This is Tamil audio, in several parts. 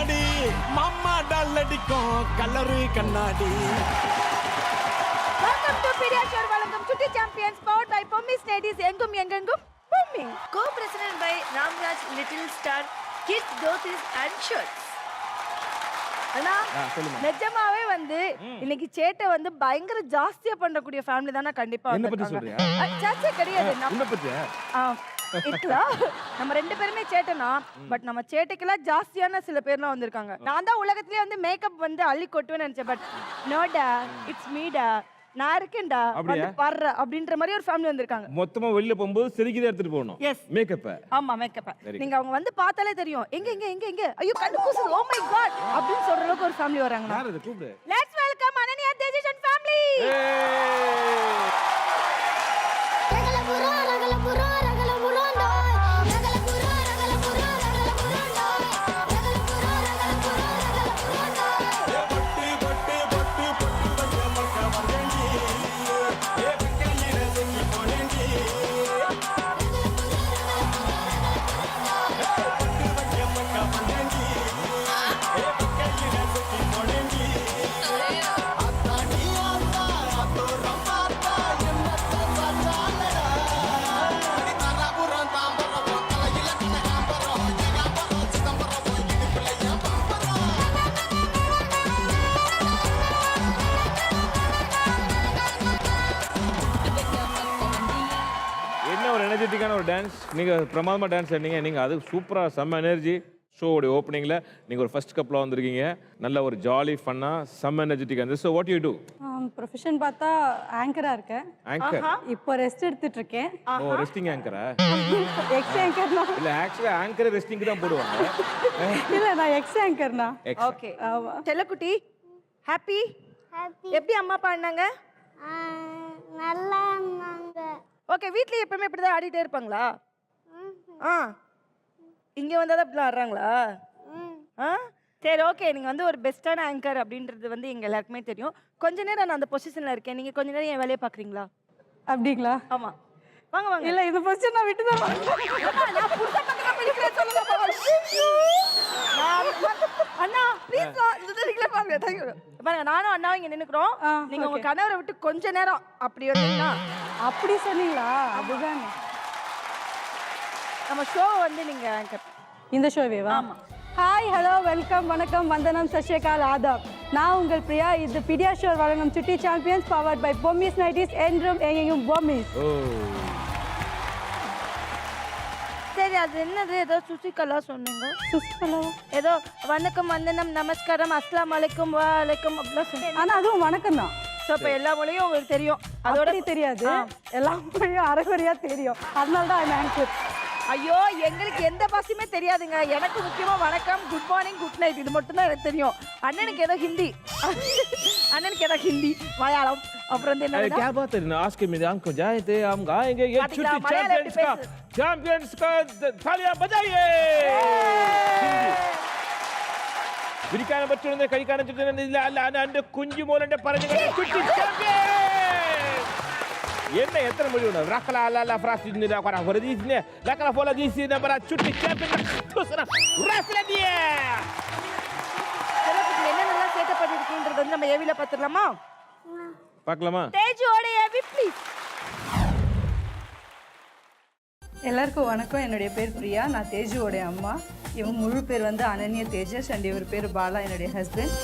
கண்ணாடி மாமா டல்லடிக்கும் கலரு கண்ணாடி. வெல்கம் டு பீடியாஷோர் வழங்கும் சுட்டி champions powered by Bommi's ladies எங்கும் எங்கெங்கும் Bommi. Co-presented by Ramraj Little Star Kids Dhotis and Shirts. அண்ணா நிஜமாவே வந்து இன்னைக்கு சேட்டை வந்து பயங்கர ஜாஸ்தியா பண்ணக்கூடிய ஃபேமிலி தானே கண்டிப்பா என்ன பத்தி சொல்றியா? சாச்சே கிடையாது என்ன பத்தியா? நம்ம ரெண்டு பேருமே சேட்டனா பட் நம்ம சேட்டைக்கெல்லாம் ஜாஸ்தியான சில பேர்லாம் வந்திருக்காங்க. நான் தான் உலகத்திலேயே வந்து மேக்கப் வந்து அள்ளி கொட்டுவேன்னு நினைச்சேன். பட் நோடா இட்ஸ் மீடா நான் இருக்கேன்டா வந்து பாரு அப்படின்ற மாதிரி ஒரு ஃபேமிலி வந்திருக்காங்க. மொத்தமா வெளிய போகும்போது செருக்கிதான் எடுத்துட்டு போகணும். மேக்கப். ஆமா மேக்கப். நீங்க அவங்க வந்து பார்த்தாலே தெரியும். எங்க எங்க எங்க எங்க ஐயோ கண்ணு கூசுது. ஓ மை காட் அப்படின்னு சொல்ற அளவுக்கு ஒரு ஃபேமிலி வராங்க. யார் அது கூப்பிடு. Let's welcome Ananya Tejeshan family. எனர்ஜெட்டிக்கான ஒரு டான்ஸ். நீங்க பிரமாதமா டான்ஸ் ஆடுனீங்க. நீங்க அது சூப்பரா செம்ம எனர்ஜி. ஷோவோட ஓப்பனிங்ல நீங்க ஒரு ஃபர்ஸ்ட் கப்ல வந்திருக்கீங்க. நல்ல ஒரு ஜாலி ஃபன்னா செம்ம எனர்ஜெட்டிக்கா இருந்துச்சு. So what you to? Profession பார்த்தா ஆங்கரா இருக்கேன். ஆங்கர். இப்போ ரெஸ்ட் எடுத்துட்டு இருக்கேன். ஓ ரெஸ்டிங் ஆங்கரா? எக்ஸ் ஆங்கர்னா இல்ல ஆக்சுவலா ஆங்கர் ரெஸ்டிங்க்கு தான் போடுவாங்க. இல்ல நான் எக்ஸ் ஆங்கர்னா. ஓகே செல்லக்குட்டி ஹாப்பி எப்படி அம்மா பாடுனாங்க? நல்லா இருந்தாங்க. ஓகே வீட்லயே எப்பவுமே இப்படி தான் ஆடிட்டே இருப்பாங்களா? இங்க வந்தாதான் இப்படிலாம் ஆடுறாங்களா? சரி ஓகே நீங்க வந்து ஒரு பெஸ்டான ஆங்கர் அப்படின்றது வந்து எங்க எல்லாருக்குமே தெரியும். கொஞ்ச நேரம் நான் அந்த பொசிஷன்ல இருக்கேன். நீங்க கொஞ்ச நேரம் என் வேலையை பாக்குறீங்களா? அப்படிங்களா? ஆமா வாங்க வாங்க. இல்ல இந்த பொசிஷன் நான் விட்டு தான் நான் புடிச்ச பக்கத்துல போய் சொல்லுங்க அண்ணா ப்ளீஸ் இதுல பாருங்க. பாருங்க நானும் அண்ணாவும் இங்க நின்னுக்குறோம். நீங்க உங்க கணவரை விட்டு கொஞ்ச நேரம் அப்படி வந்தீங்கன்னா அப்படி சொன்னீங்களா? அதுதான் நம்ம ஷோ வந்து நீங்க ஆங்கர் இந்த ஷோவேவா? ஆமா. ஹாய் ஹலோ வெல்கம் வணக்கம் வந்தனம் சஷ்யகால் ஆதாப். நான் உங்கள் பிரியா. இது பீடியாஷோர் வழங்கும் சுட்டி champions powered by Bommi's nighties என்றும் எங்கெங்கும் பொம்மிஸ். சரி அது என்னது ஏதோ சுசிகலா சொன்னீங்க? சுசிகலா ஏதோ வணக்கம் வந்தனம் நமஸ்காரம் அஸ்லாம் வலைக்கும் வலைக்கும் அப்படிலாம் சொன்னீங்க. ஆனா அதுவும் வணக்கம் தான். ஸோ இப்போ எல்லா மொழியும் உங்களுக்கு தெரியும். அதோட தெரியாது. எல்லா மொழியும் அரைகுறையா தெரியும். அதனால தான் ஐம் ஆங்கர். ஐயோ எங்களுக்கு எந்த பாஷையுமே தெரியாதுங்க. எனக்கு முக்கியமா வணக்கம் குட் மார்னிங் குட் நைட் இது மட்டும் தான் எனக்கு தெரியும். அண்ணனுக்கு ஏதோ ஹிந்தி அண்ணனுக்கு ஏதோ ஹிந்தி மலையாளம் அப்புறம் வந்து என்ன क्या बात है आज के मेरे आंख जाए थे हम गाएंगे ये छुट्टी चैंपियंस का तालियां बजाइए. വിരിക്കാനും പറ്റുന്ന കഴിക്കാനും ചുറ്റുന്ന കുഞ്ചു മോലന്റെ പറഞ്ഞു ചുറ്റി ചാമ്പ്യൻ. என்ன எத்தனை மொழி உண்டு? ரக்கலா அலா ஃப்ராஸ் இந்த குறா வரதிஸ்னே லக்கலா போல திஸ் நம்பர் சுட்டி சாம்பியன் குஸ்ரா ரஸ்லதியே. செலவுக்கு என்னென்னலாம் சேட்ட பண்ணிருக்கீன்றது வந்து நம்ம ஏவில பார்த்துடலாமா? பார்க்கலாமா? தேஜோட ஏவி ப்ளீஸ். எல்லாருக்கும் வணக்கம். என்னுடைய பேர் பிரியா. நான் தேஜுவோட அம்மா. இவங்க முழு பேர் வந்து அனன்யா தேஜஸ் அண்ட் இவர் பேர் பாலா என்னுடைய ஹஸ்பண்ட்.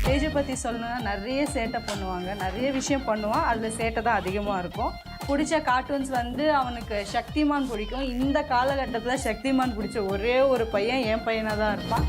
தேஜை பற்றி சொல்லணும்னா நிறைய சேட்டை பண்ணுவாங்க. நிறைய விஷயம் பண்ணுவான். அதில் சேட்டை தான் அதிகமாக இருக்கும். பிடிச்ச கார்ட்டூன்ஸ் வந்து அவனுக்கு சக்திமான் பிடிக்கும். இந்த காலகட்டத்தில் சக்திமான் பிடிச்ச ஒரே ஒரு பையன் என் பையனாக தான் இருப்பான்.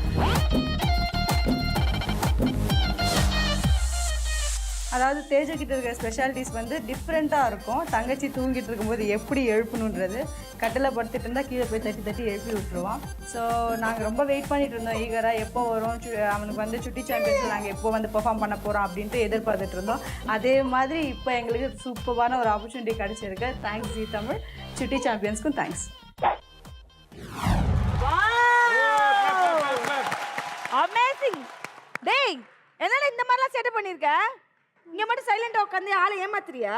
அதாவது தேஜக்கிட்ட இருக்கிற ஸ்பெஷாலிட்டிஸ் வந்து டிஃப்ரெண்ட்டாக இருக்கும். தங்கச்சி தூங்கிட்டு இருக்கும்போது எப்படி எழுப்பணுன்றது, கட்டில் படுத்துட்டு இருந்தால் கீழே போய் தட்டி தட்டி எழுப்பி விட்டுருவான். ஸோ நாங்கள் ரொம்ப வெயிட் பண்ணிட்டு இருந்தோம் ஈகராக எப்போ வரும் அவனுக்கு வந்து சுட்டி சாம்பியன்ஸில் நாங்கள் எப்போ வந்து பெர்ஃபார்ம் பண்ண போகிறோம் அப்படின்ட்டு எதிர்பார்த்துட்டு இருந்தோம். அதே மாதிரி இப்போ எங்களுக்கு சூப்பரான ஒரு ஆப்பர்ச்சுனிட்டி கிடச்சிருக்கு. Thanks G Tamil. சுட்டி சாம்பியன்ஸ்க்கும் தேங்க்ஸ். அமேசிங். டேய் என்னடா இந்த மாதிரிலாம் சேட்டை பண்ணிருக்க? இங்க மட்டும் சைலண்டா உட்காந்து ஆளை ஏமாத்துறியா?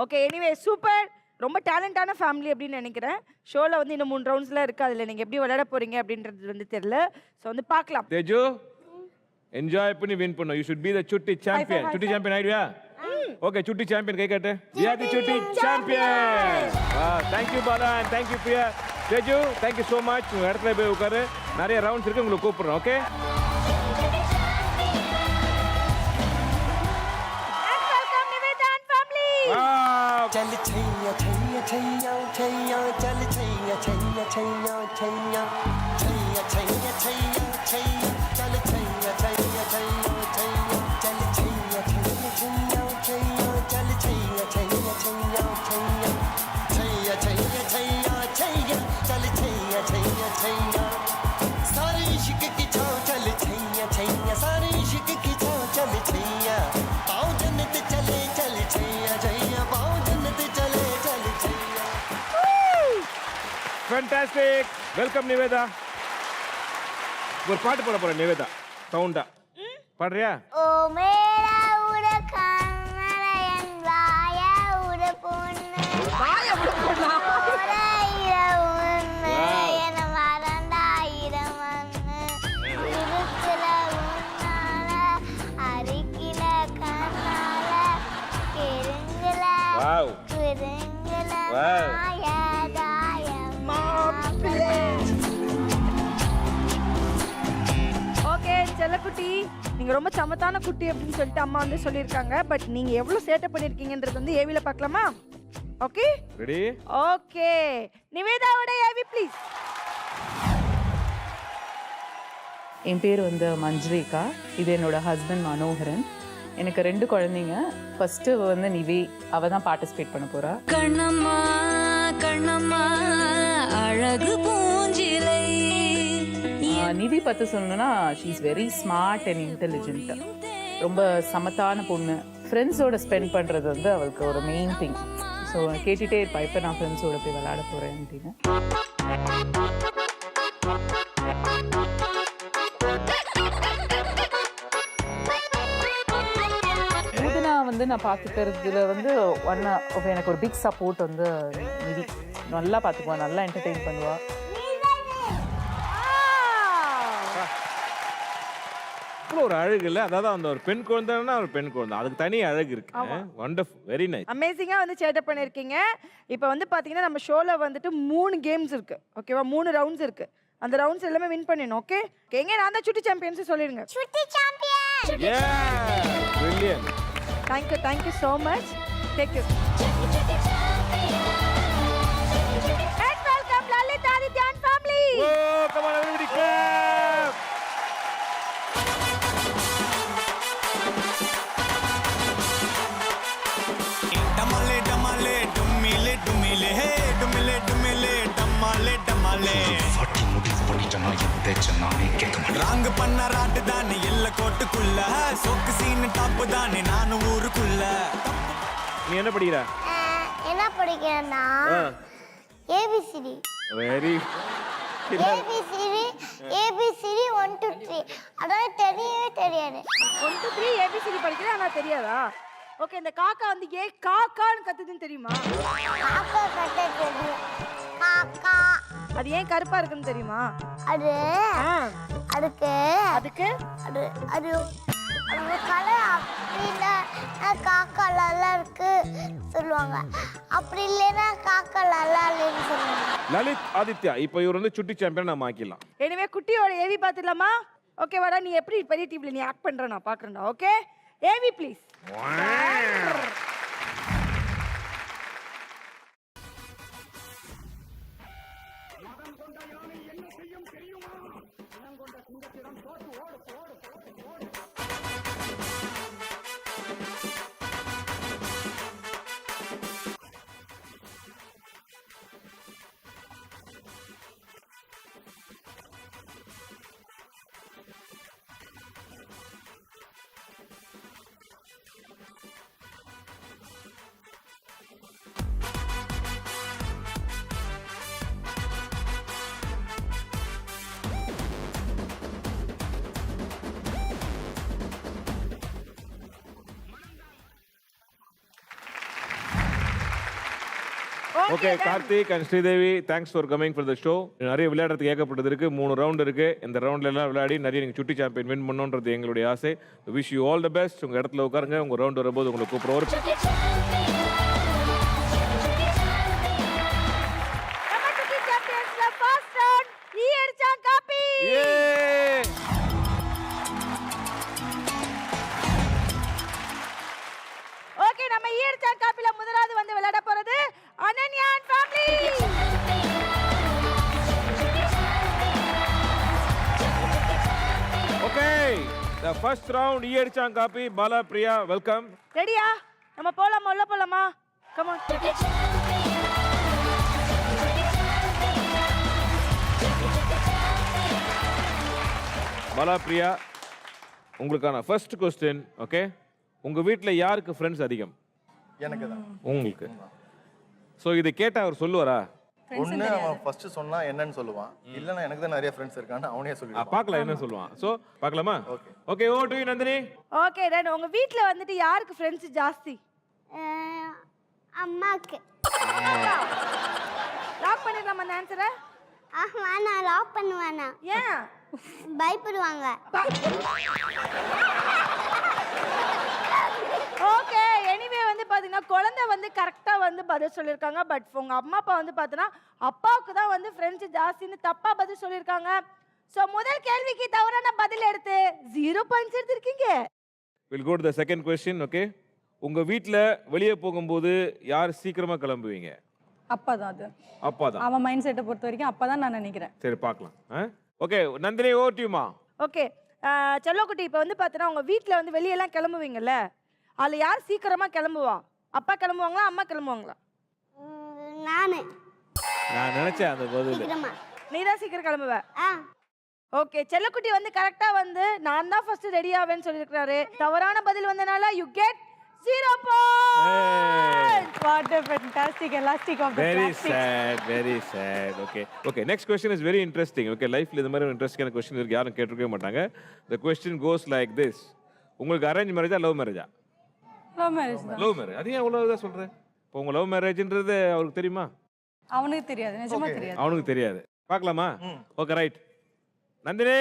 Okay anyway super. ரொம்ப டேலண்டான ஃபேமிலி அப்படின்னு நினைக்கிறேன். ஷோவில் வந்து இன்னும் 3 ரவுண்ட்ஸ்லாம் இருக்குது. அதில் நீங்கள் எப்படி விளையாட போகிறீங்க அப்படின்றது வந்து தெரியல. ஸோ வந்து பார்க்கலாம். தேஜு என்ஜாய் பண்ணி வின் பண்ணு. யூ ஷுட் பி த சுட்டி சாம்பியன். சுட்டி சாம்பியன் ஆயிடுவியா? ஓகே சுட்டி சாம்பியன் கை காட்டு. வி ஆர் தி சுட்டி champion. Thank you Bala and thank you Priya. Teju thank you so much. உங்க இடத்துல போய் உட்காரு. நிறைய ரவுண்ட்ஸ் இருக்கு, உங்களுக்கு கூப்பிடுறோம். ஓகே चल छैया छैया छैया छैया चल छैया छैया छैया छैया छैया छैया छैया छैया चल छैया छैया छैया छैया चल छैया छैया छैया छैया चल छैया छैया छैया छैया छैया छैया छैया छैया चल छैया छैया छैया सारे इश्क की छाँव चल छैया छैया सारे इश्क की छाँव चल छैया पाँव जन्नत चले चल छैया छैया पाँव जन्नत चले चल छैया. ஃபேண்டாஸ்டிக். வெல்கம் நிவேதா. ஒரு பாட்டு பாட போறேன் நிவேதா. சவுண்டா பாடுறியா? ஓ மேரா உட கண்ணரையன் வாய உட பொண்ணு என மறந்தாயிரம் மண்ணு இருக்கிற உன்னால அரிக்கில கண்ணால கெருங்கல வாவ் குருங்கல வாவ். ஓகே செல்லக்குட்டி, நீங்க ரொம்ப சமத்தான குட்டி அப்படின்னு சொல்லிட்டு அம்மா வந்து சொல்லியிருக்காங்க. பட் நீங்க எவ்வளவு சேட்டை பண்ணிருக்கீங்கன்றது வந்து ஏவில பார்க்கலாமா? Okay ready? ஓகே நிவேதாவோட ஏவி ப்ளீஸ். என் பேர் வந்து மஞ்சுரேகா. இது என்னோட ஹஸ்பண்ட் மனோகரன். எனக்கு 2 குழந்தைங்க. ஃபர்ஸ்ட்டு வந்து நிவி, அவள் தான் பார்ட்டிசிபேட் பண்ண போகிறா. கண்ணம்மா கண்ணம்மா அழகு பூஞ்சிலை. நிவி பற்றி சொல்லணும்னா she is very smart and intelligent. ரொம்ப சமத்தான பொண்ணு. ஃப்ரெண்ட்ஸோட ஸ்பெண்ட் பண்ணுறது வந்து அவளுக்கு ஒரு மெயின் திங். ஸோ கேட்டுகிட்டே இருப்பா, இப்போ நான் ஃப்ரெண்ட்ஸோட போய் விளையாட போகிறேன் அப்படின்னு. வந்து நான் பார்த்துக்கிறதுல வந்து எனக்கு ஒரு பிக் சப்போர்ட் வந்து நிதி. நல்லா பார்த்துக்குவா, நல்லா என்டர்டெயின் பண்ணுவா. ஒரு அழகு இல்ல, அதாவது அந்த ஒரு பெண் குழந்தைன்னா ஒரு பெண் குழந்தை, அதுக்கு தனி அழகு இருக்கு. Wonderful, very nice. அமேசிங்கா வந்து சேட்டை பண்ணிருக்கீங்க. இப்போ வந்து பாத்தீங்கன்னா நம்ம ஷோல வந்துட்டு 3 கேம்ஸ் இருக்கு. ஓகேவா? 3 ரவுண்ட்ஸ் இருக்கு. அந்த ரவுண்ட்ஸ் எல்லாமே வின் பண்ணணும். ஓகே எங்க நான் தான் சுட்டி சாம்பியன்ஸ் சொல்லிருங்க. சுட்டி champion. Brilliant. Thank you so much. Take care. And welcome Lalit Aditya and family. Oh, come on everybody clap. डमले डमले डुमिले डुमिले हे डुमिले डुमिले डमले डमले फटी मुड़ी फटी जना ये चनाने के तुम रंग पन्ना राट दाने எல்ல கோட்டுக்குள்ள சொக்கு சீன் டாப் தானே நானும் ஊருக்குள்ள. நீ என்ன படிக்கிற? என்ன படிக்கிறேன்னா ஏபிசிடி. வெரி ஏபிசிடி 1 to 3 அதான் தெரியவே தெரியாது. 1 to 3 ஏபிசிடி படிக்கிறேன், ஆனா தெரியாதா? ஓகே இந்த காக்கா வந்து ஏ காக்கான்னு கத்துதுன்னு தெரியுமா? காக்கா கத்த தெரியும். காக்கா அது ஏன் கருப்பா இருக்குன்னு தெரியுமா? அது அதுக்கு அதுக்கு அது அது அந்த கலர் அப்படின்னா காக்கா நல்லா இருக்கு சொல்லுவாங்க, அப்படி இல்லைன்னா காக்கா நல்லா இல்லைன்னு சொல்லுவாங்க. லலித் ஆதித்யா, இப்போ இவர் வந்து சுட்டி சாம்பியன் நாம ஆக்கிடலாம். எனிவே குட்டியோட ஏவி பாத்துடலாமா? ஓகே வாடா, நீ எப்படி பெரிய டீம்ல நீ ஆக்ட் பண்ற நான் பாக்குறேன்டா. Okay AV please. Okay Karthik and Sridevi thanks for coming for the show. நிறைய விளையாடுறதுக்கு ஏகப்பட்டது இருக்கு. 3 ரவுண்ட் இருக்கு. இந்த ரவுண்ட்ல எல்லாம் விளையாடி நிறைய நீங்க சுட்டி சாம்பியன் வின் பண்ணணும்ன்றது எங்களுடைய ஆசை. Wish you all the best. உங்க இடத்துல உட்காருங்க. உங்க ரவுண்ட் வரும்போது உங்களுக்கு கூப்பிடுவோம். நம்ம சுட்டி சாம்பியன்ஸ்ல ஃபர்ஸ்ட் ரவுண்ட் ஈயடிச்சான் காப்பி. ஓகே, நம்ம ஈயடிச்சான் காப்பில முதலாவது வந்து விளையாட போறது Ananya and family. Okay, the first round ஈயடிச்சான் காப்பி. பாலா, பிரியா, வெல்கம். ரெடியா? நம்ம போலாமா? உள்ள போலாமா? Come on. பாலா, பிரியா, உங்களுக்கான ஃபர்ஸ்ட் கொஸ்டின். ஓகே, உங்க வீட்ல யாருக்கு ஃப்ரெண்ட்ஸ் அதிகம்? எனக்கு தான். உங்களுக்கு. சோ இதை கேட்டா அவர் சொல்லுவாரா? ஒண்ணு அவன் ஃபர்ஸ்ட் சொன்னா என்னன்னு சொல்லுவான், இல்லனா எனக்கு தான் நிறைய ஃப்ரெண்ட்ஸ் இருக்கான்னு அவனே சொல்லிடுவான். பார்க்கலாம் என்ன சொல்லுவான். சோ பார்க்கலாமா? ஓகே, ஓ to you Nandini. Okay done, உங்க வீட்ல வந்துட்டு யாருக்கு ஃப்ரெண்ட்ஸ் ஜாஸ்தி? அம்மாக்கு. லாக் பண்ணிடலாமா அந்த ஆன்சரை? நான் லாக் பண்ணுவேனா? ஏன் பயப்படுவாங்க. ஓகே, எனிவே வந்து பாத்தீங்கன்னா குழந்தை வந்து கரெக்டா வந்து பதில் சொல்லிருக்காங்க. பட் உங்க அம்மா அப்பா வந்து பாத்தீங்கன்னா அப்பாவுக்கு தான் வந்து ஃப்ரெண்ட்ஸ் ஜாஸ்தின்னு தப்பா பதில் சொல்லிருக்காங்க. சோ முதல் கேள்விக்கு தவறான பதில் எடுத்து 0 பாயிண்ட்ஸ் எடுத்திருக்கீங்க. We'll go to the second question. Okay, உங்க வீட்ல வெளியே போகும்போது யார் சீக்கிரமா கிளம்புவீங்க? அப்பா தான் அது. அப்பா தான். அவன் மைண்ட் செட்டை பொறுத்த வரைக்கும் அப்பா தான் நான் நினைக்கிறேன். சரி பார்க்கலாம். ஓகே நந்தினி, ஓ டு யூமா. ஓகே, செல்லக்குட்டி, இப்போ வந்து பார்த்தீங்கன்னா உங்கள் வீட்டில் வந்து வெளியெல்லாம் கிளம்புவீங்கல்ல, அதில் யார் சீக்கிரமாக கிளம்புவா? அப்பா கிளம்புவாங்களா, அம்மா கிளம்புவாங்களா? நான் நினைச்சேன் அந்த பதில். நீ தான் சீக்கிரம் கிளம்புவ. ஓகே, செல்லக்குட்டி வந்து கரெக்டாக வந்து நான் தான் ஃபர்ஸ்ட் ரெடி ஆவேன்னு சொல்லியிருக்கிறாரு. தவறான பதில் வந்தனால you get 0 points. What a fantastic elastic of the Very plastic. sad, very sad. Okay, next question is very interesting. Okay, லைஃப்ல இந்த மாதிரி ஒரு இன்ட்ரெஸ்டிங்கான क्वेश्चन இருக்கு, யாரும் கேட்டிருக்கவே மாட்டாங்க. The question goes like this. உங்களுக்கு அரேஞ்ச் மேரேஜா லவ் மேரேஜா? லவ் மேரேஜ் தான். Love marriage. அது ஏன் அவ்வளவு தான் சொல்றேன்? இப்போ உங்க லவ் மேரேஜ்ன்றது அவருக்கு தெரியுமா? அவனுக்கு தெரியாது, நிஜமா தெரியாது. அவனுக்கு தெரியாது. பார்க்கலாமா? Okay right. நந்தினி,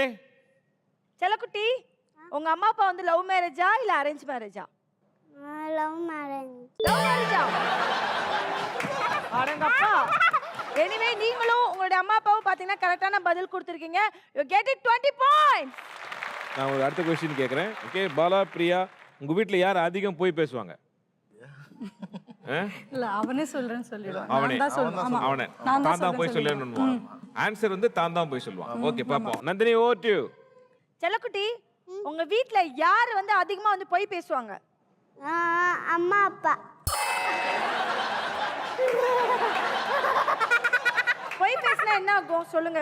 செல்லக்குட்டி, உங்க அம்மா அப்பா வந்து லவ் மேரேஜா இல்ல அரேஞ்ச் மேரேஜா? Love marriage. லவ் மேரேஜா? அடங்கப்பா. எனிவே நீங்களும் உங்களுடைய அம்மா அப்பாவும் பாத்தீங்கன்னா கரெக்டான பதில் கொடுத்திருக்கீங்க. You get it 20 points. நான் ஒரு அடுத்த क्वेश्चन கேக்குறேன். ஓகே, பாலா, பிரியா, உங்க வீட்ல யார் அதிகம் போய் பேசுவாங்க? இல்ல அவனே சொல்றேன்னு சொல்லிடுவான். அவனே. நான் தான் சொல்றேன். ஆமா. அவனே. நான் தான் போய் சொல்லணும்னுவான். ஆன்சர் வந்து தான் போய் சொல்லுவான். ஓகே பாப்போம். நந்தினி, ஓ டு யூ. செல்லக்குட்டி, உங்க வீட்ல யார் வந்து அதிகமா வந்து போய் பேசுவாங்க? அம்மா அப்பா. போய் பேசினா என்ன ஆகும் சொல்லுங்க?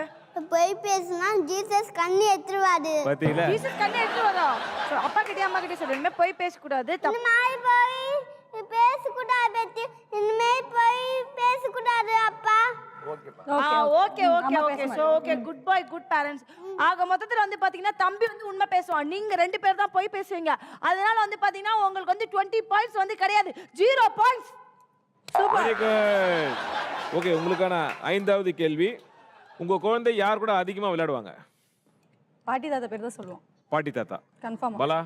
போய் பேசினா ஜீசஸ் கண்ணு எடுத்துருவாரு. பாத்தீங்களா? ஜீசஸ் கண்ணை எடுத்து வரா. சோ அப்பா கிட்ட அம்மா கிட்ட சொல்லுங்க, போய் பேச கூடாது. இந்த மாதிரி போய் பேசக்கூடாது. இனிமே போய் பேசக்கூடாது அப்பா. ஓகே. சோ ஓகே, குட் பாய், குட் பேரண்ட்ஸ். ஆக மொத்தத்துல வந்து பாத்தீங்கன்னா தம்பி வந்து உண்மை பேசுவான், நீங்க 2 பேர் தான் போய் பேசுவீங்க. அதனால வந்து பாத்தீங்கன்னா உங்களுக்கு வந்து 20 பாயிண்ட்ஸ் வந்து கிடையாது, 0 points. Super. Very good. Okay, உங்களுக்கான 5வது கேள்வி. உங்க குழந்தை யார் கூட அதிகமா விளையாடுவாங்க? பாட்டி தாத்தா பேர் தான் சொல்லுவான். பாட்டி தாத்தா. கன்ஃபார்ம். பாலா,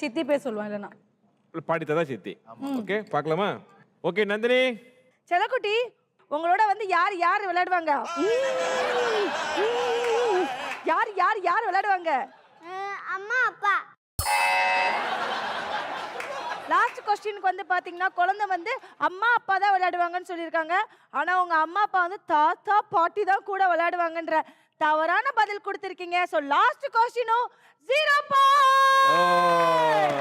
சித்தி பேர் சொல்லுவான் இல்லனா. பாட்டி தாத்தா, சித்தி. ஓகே, பார்க்கலாமா? ஓகே நந்தினி. செல்லக்குட்டி, உங்களோட வந்து யார் யார் விளையாடுவாங்க? யார் விளையாடுவாங்க? அம்மா அப்பா. லாஸ்ட் क्वेश्चनக்கு வந்து பாத்தீங்கன்னா குழந்தை வந்து அம்மா அப்பா தான் விளையாடுவாங்கன்னு சொல்லியிருக்காங்க. ஆனா உங்க அம்மா அப்பா வந்து தாத்தா பாட்டி தான் கூட விளையாடுவாங்கன்ற தவறான பதில் கொடுத்திருக்கீங்க. சோ லாஸ்ட் क्वेश्चனும் 0 பாயிண்ட்.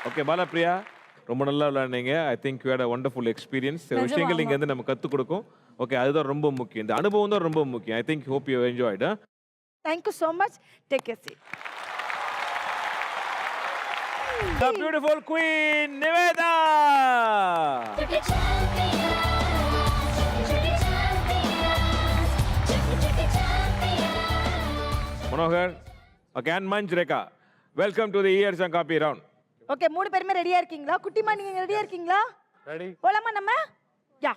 ஓகே பாலா, பிரியா, ரொம்ப நல்லா விளையாடுனீங்க. I think you had a wonderful experience. சில விஷயங்கள் நீங்க வந்து நம்ம கத்து கொடுக்கும். ஓகே, அதுதான் ரொம்ப முக்கியம். இந்த அனுபவம் தான் ரொம்ப முக்கியம். I think hope you enjoyed. Thank you so much. Take a seat. The beautiful queen Niveda. Manohar, okay, and Manj Rekha. Welcome to the Ears and Copy round. Okay, 3 பேருமே ரெடியா இருக்கீங்களா? குட்டிமா நீங்க ரெடியா இருக்கீங்களா? ரெடி போலாமா நம்ம? யா.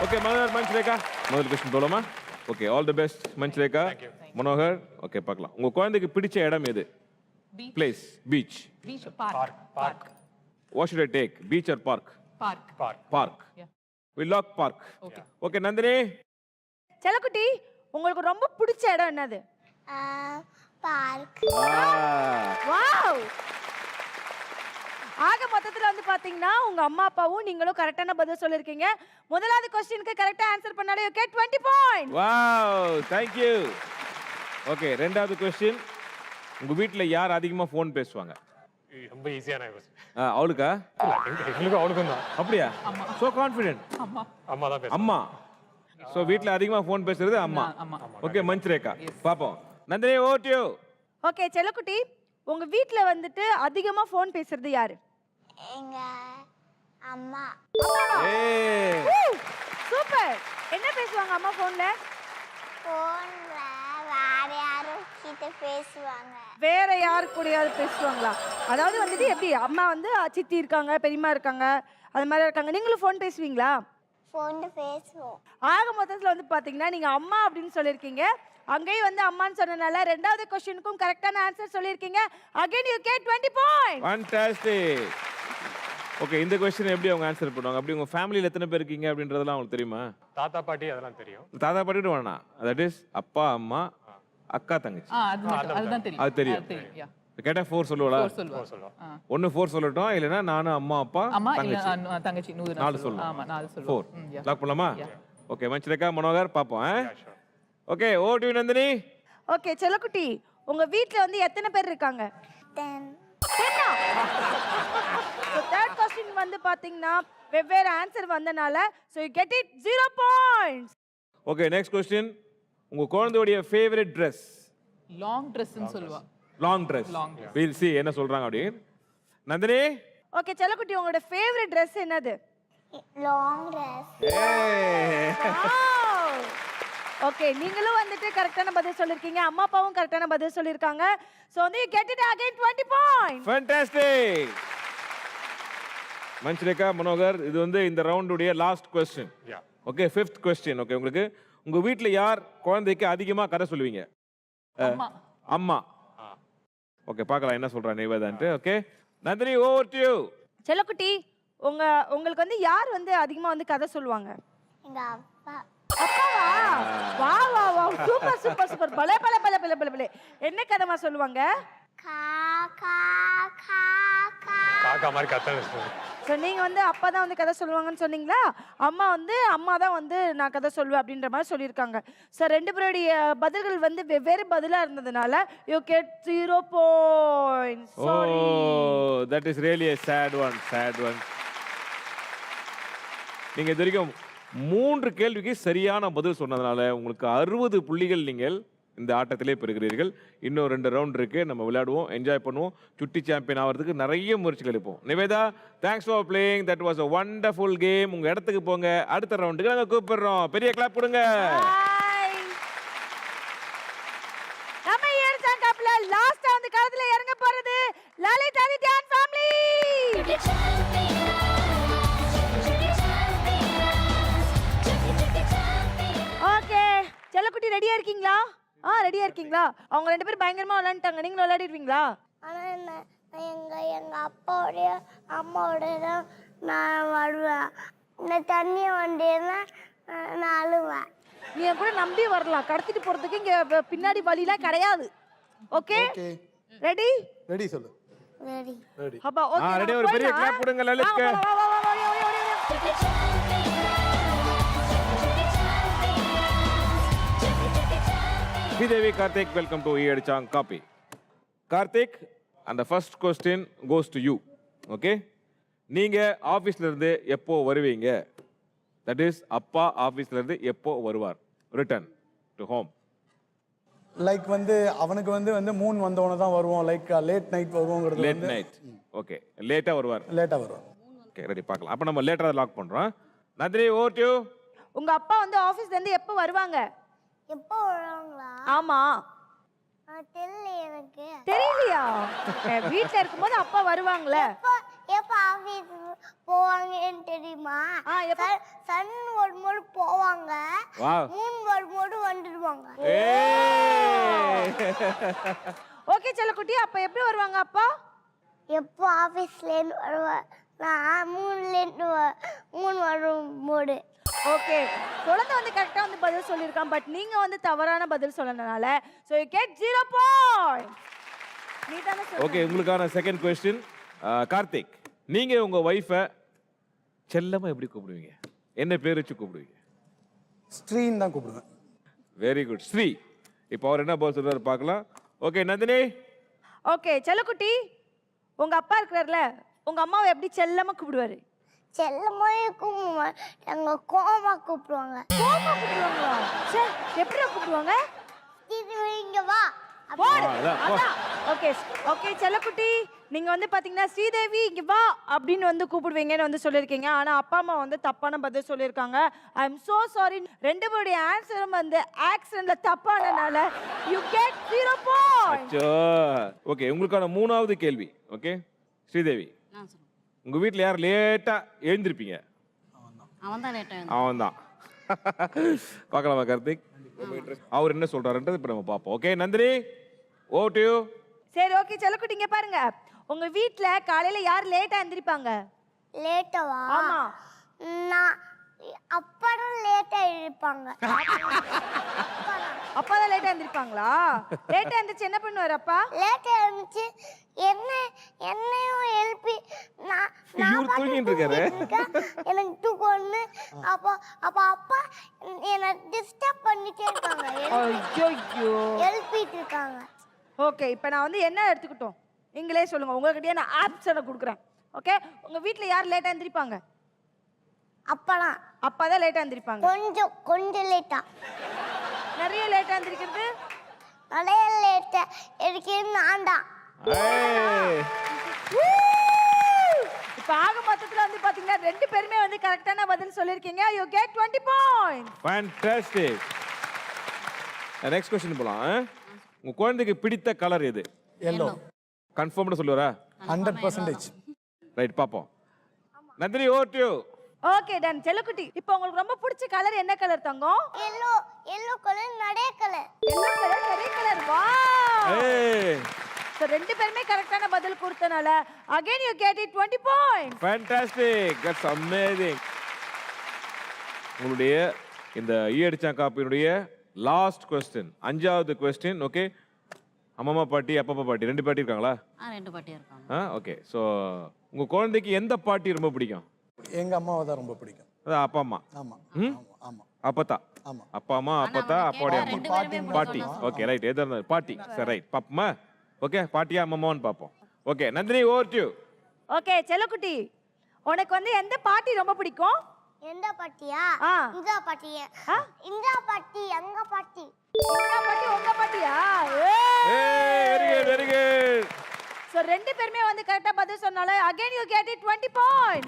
ஓகே மனோகர் மஞ்சுரேகா முதல் கொஸ்டின் போலாமா? Okay all the best Manjurekha. Manohar okay பார்க்கலாம். உங்க குழந்தைக்கு பிடிச்ச இடம் எது? Place beach. Beach park. Park what should I take? Beach or park? Park. Park. We lock park. Okay Nandini. செல்லக்குட்டி, உங்களுக்கு ரொம்ப பிடிச்ச இடம் என்னது? பார்க். வாவ். ஆக மொத்தத்துல வந்து பாத்தீங்கன்னா உங்க அம்மா அப்பாவும் நீங்களும் கரெக்டான பதில் சொல்லிருக்கீங்க. முதலாவது क्वेश्चनக்கு கரெக்ட்டா ஆன்சர் பண்ணாலே you get 20 points. Wow thank you. Okay ரெண்டாவது கொஸ்டின். உங்க வீட்ல யார் அதிகமா ஃபோன் பேசுவாங்க? ரொம்ப ஈஸியான கொஸ்டின். அவளுக்கா? எங்களுக்கும் அவளுக்கும் தான். அப்படியா? So confident. அம்மா தான் பேசுவாங்க. அம்மா. சோ வீட்ல அதிகமா ஃபோன் பேசுறது அம்மா. ஓகே மஞ்சுரேகா. பாப்போம். Nandini over to you. Okay செல்லக்குட்டி, உங்க வீட்ல வந்துட்டு அதிகமா ஃபோன் பேசுறது யாரு? எங்க அம்மா. ஏய் சூப்பர். என்ன பேசுவாங்க அம்மா ஃபோன்ல? போன்ல வேற யாரும் கிட்ட பேசுவாங்க. வேற யார் கூடயாவது பேசுவாங்களா? அதாவது வந்துட்டு எப்படி அம்மா வந்து சித்தி இருக்காங்க, பெரியம்மா இருக்காங்க, அது மாதிரி இருக்காங்க. நீங்களும் ஃபோன் பேசுவீங்களா? போன்ல பேசுவோம். ஆக மொத்தத்துல வந்து பாத்தீங்கன்னா நீங்க அம்மா அப்படின்னு சொல்லிருக்கீங்க. அங்கேயும் வந்து அம்மான்னு சொன்னனால ரெண்டாவது क्वेश्चनக்கும் கரெக்டான ஆன்சர் சொல்லிருக்கீங்க. Again you get 20 points. Fantastic. Okay இந்த क्वेश्चन எப்படி அவங்க ஆன்சர் பண்ணுவாங்க? அப்படி உங்க ஃபேமிலில எத்தனை பேர் இருக்கீங்க அப்படின்றதெல்லாம் உங்களுக்கு தெரியுமா? தாத்தா பாட்டி அதெல்லாம் தெரியும். தாத்தா பாட்டிட்டு வேணாம். தட் இஸ் அப்பா அம்மா அக்கா தங்கச்சி. அதுதான் தெரியும். அது தெரியும். கேட்டா 4 சொல்லுவாளா? 4 சொல்லுவோம். ஒன்னு 4 சொல்லட்டும் இல்லனா நானும் அம்மா அப்பா அம்மா தங்கச்சி. இல்ல தங்கச்சி 4 சொல்லலாம். ஆமா 4 சொல்லுவோம். 4 லாக் பண்ணலாமா? ஓகே மஞ்சுரேகா மனோகர் பாப்போம். Okay over to Nandini. Okay செல்லக்குட்டி, உங்க வீட்ல வந்து எத்தனை பேர் இருக்காங்க? 10. So third question வந்து பாத்தீங்கன்னா வெவ்வேறு ஆன்சர் வந்தனால so you get it 0 points. Okay next question. உங்க குழந்தையோட ஃபேவரட் Dress? லாங் ட்ரெஸ்ன்னு சொல்லுவா. Long Dress. we'll see என்ன சொல்றாங்க அப்படி. நந்தினி. ஓகே செல்லக்குட்டி, உங்களோட ஃபேவரட் Dress என்னது? Long dress. ஓகே நீங்களும் வந்துட்டு கரெக்டான பதில் சொல்லிருக்கீங்க. அம்மா அப்பாவும் கரெக்டான பதில் சொல்லிருக்காங்க. சோ வந்து you get it again 20 points. Fantastic. Manjurekha Manohar இது வந்து இந்த ரவுண்டுடைய last question. Okay 5th question. Okay உங்களுக்கு உங்க வீட்ல யார் குழந்தைக்கு அதிகமா கதை சொல்லுவீங்க? அம்மா. ஓகே பார்க்கலாம் என்ன சொல்றா நிவேதான்ட்டு. Okay Nandini over to you. செல்லக்குட்டி, உங்களுக்கு வந்து யார் வந்து அதிகமா வந்து கதை சொல்லுவாங்க? எங்க அப்பா. அப்பாவா? வா வா வா சூப்பர் சூப்பர் சூப்பர். பலே பலே பலே பலே பலே பலே. என்ன கதைமா சொல்லுவாங்க? காக்கா காக்கா. காக்கா மாதிரி கத்தன்னு சொல்லுங்க. ஸோ நீங்கள் வந்து அப்பா தான் வந்து கதை சொல்லுவாங்கன்னு சொன்னீங்களா? அம்மா தான் வந்து நான் கதை சொல்லுவேன் அப்படின்ற மாதிரி சொல்லியிருக்காங்க. ஸோ ரெண்டு பேருடைய பதில்கள் வந்து வெவ்வேறு பதிலாக இருந்ததுனால you get 0 points. Sorry. Oh, that is really a sad one. நீங்க இது வரைக்கும் 3 கேள்விக்கு சரியான பதில் சொன்னதுனால உங்களுக்கு 60 புள்ளிகள் நீங்கள் இந்த ஆட்டத்திலே பெறுகிறீர்கள். இன்னும் 2 ரவுண்ட் இருக்கு, நம்ம விளையாடுவோம், என்ஜாய் பண்ணுவோம், சுட்டி சாம்பியன் ஆகிறதுக்கு நிறைய முயற்சிகள் எடுப்போம். Nivetha, thanks for playing. That was a wonderful game. உங்க இடத்துக்கு போங்க, அடுத்த ரவுண்டுக்கு நாங்க கூப்பிடுறோம். பெரிய கிளாப் கொடுங்க. நம்ம ஏர்சான் கப்ல லாஸ்டா வந்து களத்துல இறங்க போறது லலித் ஆதித்யன் ஃபேமிலி. ஓகே செல்லக்குட்டி ரெடியா இருக்கீங்களா? ரெடியா இருக்கீங்களா? அவங்க 2 பேரும் பயங்கரமா விளையாண்டாங்க. நீங்களும் விளையாடிடுவீங்களா? ஆனா எங்க அப்பாவோடய அம்மாவோடய நான் வருவேன். இந்த தண்ணி வண்டியெல்லாம் நான் அழுவேன். நீ என் கூட நம்பி வரலாம். கடத்திட்டு போறதுக்கு இங்க பின்னாடி வழிலாம் கிடையாது. Okay ready? ரெடி சொல்லு. ரெடி. அப்பா ஓகே ரெடி. ஒரு பெரிய கிளாப் கொடுங்க லலித்க்கு. Sridevi, Karthik, welcome to Eedichang Copy. Karthik, and the first question goes to you. Okay? நீங்க ஆபீஸ்ல இருந்து எப்போ வருவீங்க? That is அப்பா ஆபீஸ்ல இருந்து எப்போ வருவார்? Return to home. லைக் வந்து அவனுக்கு வந்து மூன் வந்தவன தான் வருவோம். லைக் லேட் நைட் வருவோங்கிறது. Late night. ஓகே லேட்டா வருவார். ஓகே ரெடி பார்க்கலாம். அப்ப நம்ம லேட்டரா லாக் பண்றோம். Nandini over to you. உங்க அப்பா வந்து ஆபீஸ்ல இருந்து எப்போ வருவாங்க? எப்போ வருவாங்களா? ஆமா. தெரியல எனக்கு. தெரியலையா? வீட்ல இருக்கும்போது அப்பா வருவாங்களே. எப்ப ஆபீஸ் போவாங்கன்னு தெரியுமா? சன் வரும்போது போவாங்க, மூன் வரும்போது வந்துடுவாங்க. ஓகே செல்லக்குட்டி, அப்ப எப்படி வருவாங்க அப்பா? எப்போ ஆபீஸ்ல இருந்து வருவாங்க, நான் மூன் வரும்போது. ஓகே, குழந்தை வந்து கரெக்டா வந்து பதில் சொல்லியிருக்கான். பட் நீங்க வந்து தவறான பதில் சொன்னதுனால so you get 0 points. நீ தான சொன்ன. ஓகே, உங்களுக்கான செகண்ட் क्वेश्चन. கார்த்திக், நீங்க உங்க வைஃபை செல்லமா எப்படி கூப்பிடுவீங்க? என்ன பேர் வச்சு கூப்பிடுவீங்க? ஸ்ட்ரீன் தான் கூப்பிடுவேன். Very good Sri. இப்போ அவர் என்ன பதில் சொல்றாரு பார்க்கலாம். ஓகே நந்தினி. ஓகே செல்லக்குட்டி, உங்க அப்பா இருக்கிறார்ல, உங்க அம்மாவை எப்படி செல்லமா கூப்பிடுவாரு? செல்லமா எங்க கோமா கூப்பிடுவாங்க. கோமா கூப்பிடுவாங்களா? சே, எப்படி கூப்பிடுவாங்க? இங்க வா. ஓகே ஓகே செல்லக்குட்டி, நீங்க வந்து பாத்தீங்கன்னா ஸ்ரீதேவி இங்க வா அப்படின்னு வந்து கூப்பிடுவீங்கன்னு வந்து சொல்லியிருக்கீங்க. ஆனா அப்பா அம்மா வந்து தப்பான பதில் சொல்லியிருக்காங்க. I am so sorry. ரெண்டு பேருடைய ஆன்சரும் வந்து ஆக்சிடென்ட்ல தப்பானனால யூ கெட் 0 பாயிண்ட். அச்சோ. ஓகே, உங்களுக்கான மூணாவது கேள்வி. ஓகே ஸ்ரீதேவி, உங்க வீட்ல யார் லேட்டா எழுந்திருப்பீங்க? அவன்தான் லேட்டா. அவன்தான். பார்க்கலாமா கார்த்திக்? அவர் என்ன சொல்றாருன்றது இப்ப நம்ம பார்ப்போம். Okay Nandini, over to you. சரி ஓகே செல்லக்குட்டி, இங்க பாருங்க. உங்க வீட்ல காலையில யார் லேட்டா எந்திரிப்பாங்க? லேட்டவா? ஆமா. நான் அப்பறம் லேட்டா இருப்பாங்க. அப்பா தான் லேட்டா எந்திரிப்பாங்களா? லேட்டா எந்திரிச்சு என்ன பண்ணுவாரு அப்பா? லேட்டா எந்திரிச்சு என்னையும் எழுப்பி இவர் தூங்கிட்டு இருக்காரு. எனக்கு தூக்கம் வந்து அப்பா அப்பா என்ன டிஸ்டர்ப் பண்ணிட்டே இருக்காங்க. ஐயோ, எழுப்பிட்டு இருக்காங்க. ஓகே, இப்போ நான் வந்து என்ன எடுத்துக்கிட்டோம் நீங்களே சொல்லுங்க. உங்ககிட்டயே நான் ஆப்ஷனை கொடுக்குறேன். ஓகே, உங்க வீட்ல யார் லேட்டா எந்திரிப்பாங்க? அப்பலாம் அப்பா தான் லேட்டா எந்திரிப்பாங்க. கொஞ்சம் லேட்டா. நிறைய லேட்டா எந்திரிக்கிறது? நிறைய லேட்டா இருக்கிறது நான் தான். இப்போ ஆக மொத்தத்துல வந்து பாத்தீங்கன்னா ரெண்டு பேருமே வந்து கரெக்டான பதில் சொல்லிருக்கீங்க. You get 20 points. Fantastic. Next question போலாம். உங்க குழந்தைக்கு பிடித்த கலர் எது? எல்லோ. கன்ஃபார்ம்டா சொல்லுவாரா? 100%. ரைட், பாப்போம். Nandini, over to you. Okay done. செல்லக்குட்டி, இப்போ உங்களுக்கு ரொம்ப பிடிச்ச கலர் என்ன கலர் தங்கம்? எல்லோ கலர், நிறைய கலர். எல்லோ கலர், நிறைய கலர். வாவ். ஏய், சோ ரெண்டு பேருமே கரெக்டான பதில் கொடுத்தனால again you get it 20 points. Fantastic. That's amazing. உங்களுடைய இந்த ஈயடிச்சா காப்பினுடைய லாஸ்ட் क्वेश्चन, அஞ்சாவது क्वेश्चन. ஓகே, அம்மா பாட்டி அப்பா பாட்டி ரெண்டு பாட்டி இருக்காங்களா? ரெண்டு பாட்டியா இருக்காங்க. ஓகே, ஸோ உங்க குழந்தைக்கு எந்த பாட்டி ரொம்ப பிடிக்கும்? எங்க அம்மாவை தான் ரொம்ப பிடிக்கும். அதான் அப்பா அம்மா. ஆமா ஆமா. அப்பத்தா. ஆமா. அப்பா அம்மா, அப்பத்தா, அப்பாவுடைய அம்மா. பாட்டி. ஓகே ரைட், எதா இருந்தாலும் பாட்டி. சரி ரைட், பாப்போமா? ஓகே, பாட்டியா அம்மாவான்னு பார்ப்போம். Okay Nandini, over to you. Okay செல்லக்குட்டி, உனக்கு வந்து எந்த பாட்டி ரொம்ப பிடிக்கும்? எந்த பாட்டியா? இந்த பாட்டியா? இந்த பாட்டி, அங்க பாட்டி. இந்த பாட்டி உங்க பாட்டியா? Very good, very good. So ரெண்டு பேருமே வந்து கரெக்ட்டா பதில் சொன்னால again you get it 20 points.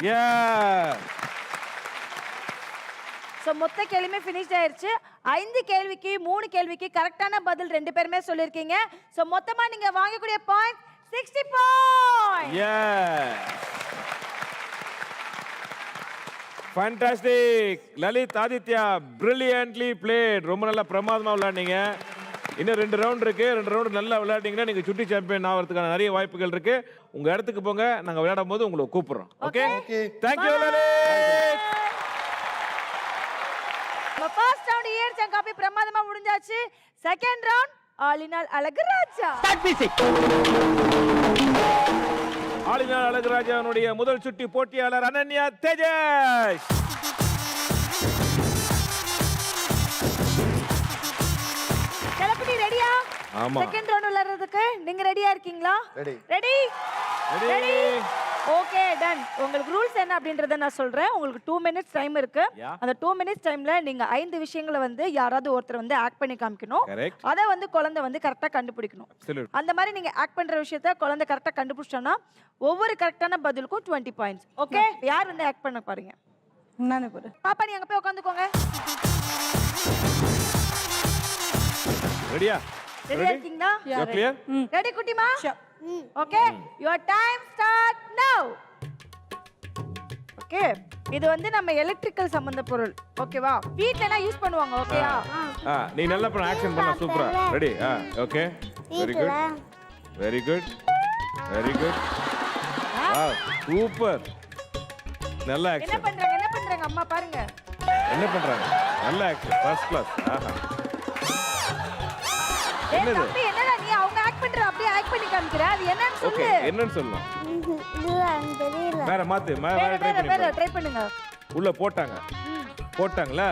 So மொத்த கேள்வியுமே ஃபினிஷ் ஆயிருச்சு. 5 கேள்விக்கு 3 கேள்விக்கு கரெக்ட்டான பதில் ரெண்டு பேருமே சொல்லிருக்கீங்க. சோ மொத்தமா நீங்க வாங்கக்கூடிய point 60 points. Fantastic. Lalit, Aditya, brilliantly played. ரொம்ப நல்லா பிரமாதமா விளையாடுனீங்க. இன்னும் 2 ரவுண்ட் இருக்கு. 2 ரவுண்ட் நல்லா விளையாடிங்கன்னா நீங்க சுட்டி சாம்பியன் ஆகிறதுக்கான நிறைய வாய்ப்புகள் இருக்கு. உங்க இடத்துக்கு போங்க, நாங்க விளையாடும் போது உங்களை கூப்பிடுறோம். Okay, thank you Lalith. நம்ம ஃபர்ஸ்ட் ரவுண்ட் இயர்ஸ் அண்ட் காப்பி பிரமாதமா முடிஞ்சாச்சு. Second round all in all Azhaguraja. All in all அழகுராஜாவுடைய முதல் சுட்டி போட்டியாளர் அனன்யா தேஜஸ். செல்லக்குட்டி ரெடியா? ஆமா. செகண்ட் ரவுண்ட் விளையாடுறதுக்கு நீங்க ரெடியா இருக்கீங்களா? Ready. Ready? Ready. Okay done. உங்களுக்கு ரூல்ஸ் என்ன அப்படின்றத நான் சொல்றேன். உங்களுக்கு 2 மினிட்ஸ் டைம் இருக்கு. அந்த 2 மினிட்ஸ் டைம்ல நீங்க 5 விஷயங்களை வந்து யாராவது ஒருத்தர் வந்து ஆக்ட் பண்ணி காமிக்கணும். அத வந்து குழந்தை வந்து கரெக்டா கண்டுபிடிக்கணும். அந்த மாதிரி நீங்க ஆக்ட் பண்ற விஷயத்தை குழந்தை கரெக்டா கண்டுபிடிச்சா ஒவ்வொரு கரெக்டான பதிலுக்கும் 20 பாயிண்ட்ஸ். ஓகே, யார் வந்து ஆக்ட் பண்ண பாருங்க. நானே போறேன். பாப்பா நீ அங்க போய் உட்காந்துக்கோங்க. ரெடியா? ரெடி இருக்கீங்களா? You clear? ரெடி குட்டிமா? ஓகே யுவர் டைம் ஸ்டார்ட் நவ. ஓகே இது வந்து நம்ம எலக்ட்ரிக்கல் சம்பந்த பொருள் ஓகேவா? வீட்லனா யூஸ் பண்ணுவாங்க ஓகேயா? நீ நல்லா பண்ண ஆக்ஷன் பண்ண சூப்பரா. Ready? Okay very good very good very good. Wow super. நல்ல என்ன ஆக்ஷன். பண்றாங்க அம்மா பாருங்க. என்ன பண்றாங்க? நல்ல ஆக்ஷன் ஃபர்ஸ்ட் கிளாஸ். ஆஹா. ஏய் தம்பி என்னடா நீ அவங்க ஆக்ட் பண்ற அப்படியே ஆக்ட் பண்ணி காமிக்கற. அது என்னன்னு ஓகே சொல்லு. என்னன்னு சொல்லலாம்? இது தெரியல. வேற மாத்து வேற ட்ரை பண்ணுங்க. உள்ள போட்டாங்கல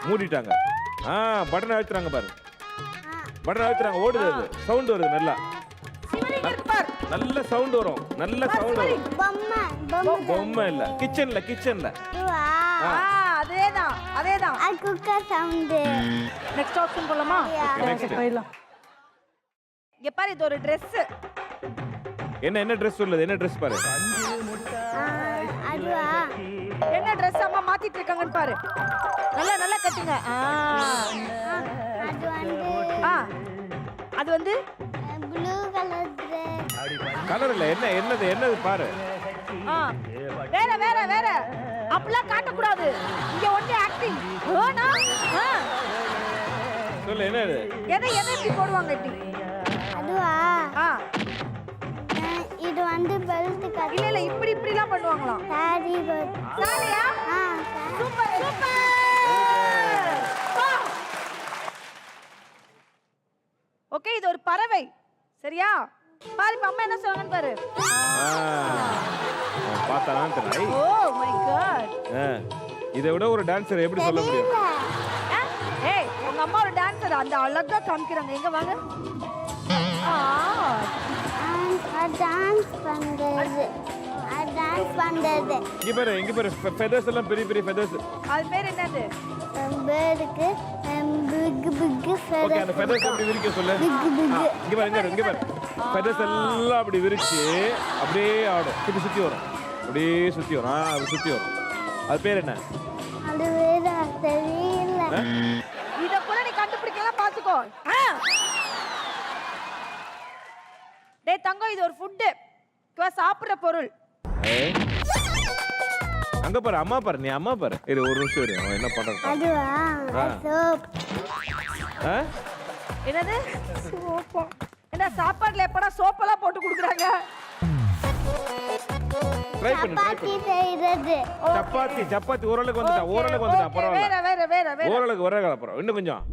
மூடிட்டாங்க. பட்டன் அழுத்துறாங்க பாரு. பட்டன் அழுத்துறாங்க ஓடுது அது. சவுண்ட் வருது நல்லா. நல்ல சவுண்ட் வரும். நல்ல சவுண்ட் வரும். பொம்மை இல்ல கிச்சன்ல. அதேதான். Cooker sound. நெக்ஸ்ட் ஆப்ஷன் போலாமா? நெக்ஸ்ட் போயிடலாம். இங்க பாரு இது ஒரு Dress. என்ன Dress சொல்லுது? என்ன Dress பாரு. அதுவா? என்ன Dress அம்மா மாத்திட்டு இருக்காங்கன்னு பாரு. நல்லா கட்டுங்க. அது வந்து ப்ளூ கலர் Dress. கலர் இல்ல என்னது பாரு. வேற அப்படிலாம் காட்ட கூடாது. இங்க ஒண்ணே ஆக்டிங். ஓனா? சொல்லு என்ன இது? எதை இப்படி போடுவாங்க இப்படி? அதுவா? இது வந்து பெல்ட் கட். இல்ல இப்படிலாம் பண்ணுவாங்களாம். Sorry but. சாரியா? சூப்பர். ஓகே இது ஒரு பறவை. சரியா? பாரு இப்ப அம்மா என்ன சொல்றாங்கன்னு பாரு. பார்த்தாதான் தெரியும். Oh my God. இதை விட ஒரு டான்சர் எப்படி சொல்ல முடியும்? ஏய் உங்க அம்மா ஒரு டான்சர். அந்த அழகா காமிக்கறாங்க. எங்க வாங்க. டான்ஸ் பண்றது. இங்க பாரு ஃபெதர்ஸ் எல்லாம் பெரிய ஃபெதர்ஸ். அது பேர் என்னது? பேருக்கு பிக் ஃபெதர். ஓகே அந்த ஃபெதர்ஸ் அப்படி விரிக்க சொல்லு. இங்க பாரு ஃபெதர்ஸ் எல்லாம் அப்படி விரிச்சு அப்படியே ஆடும். சுத்தி வரும். அப்படியே சுத்தி வரும். அது சுத்தி வரும். அது பேர் என்ன? அது வேற தெரியல. இத கூட நீ கண்டுபிடிக்கலாம் பாத்துக்கோ. டேய் தங்கம் இது ஒரு ஃபுட். துவ சாப்பிடுற பொருள். அங்க பாரு அம்மா பாரு. நீ அம்மா பாரு. இரு ஒரு நிமிஷம் இரு. அவன் என்ன பண்றான்? அதுவா? சோப். என்னது? சோப்பா. என்ன சாப்பாடுல எப்படா சோப்பெல்லாம் போட்டு குடுக்குறாங்க? ட்ரை பண்ணு. சப்பாத்தி செய்யறது. சப்பாத்தி ஓரளவுக்கு வந்துட்டா பரவாயில்லை. வேற ஓரளவுக்கு வர அப்புறம் இன்னும் கொஞ்சம்.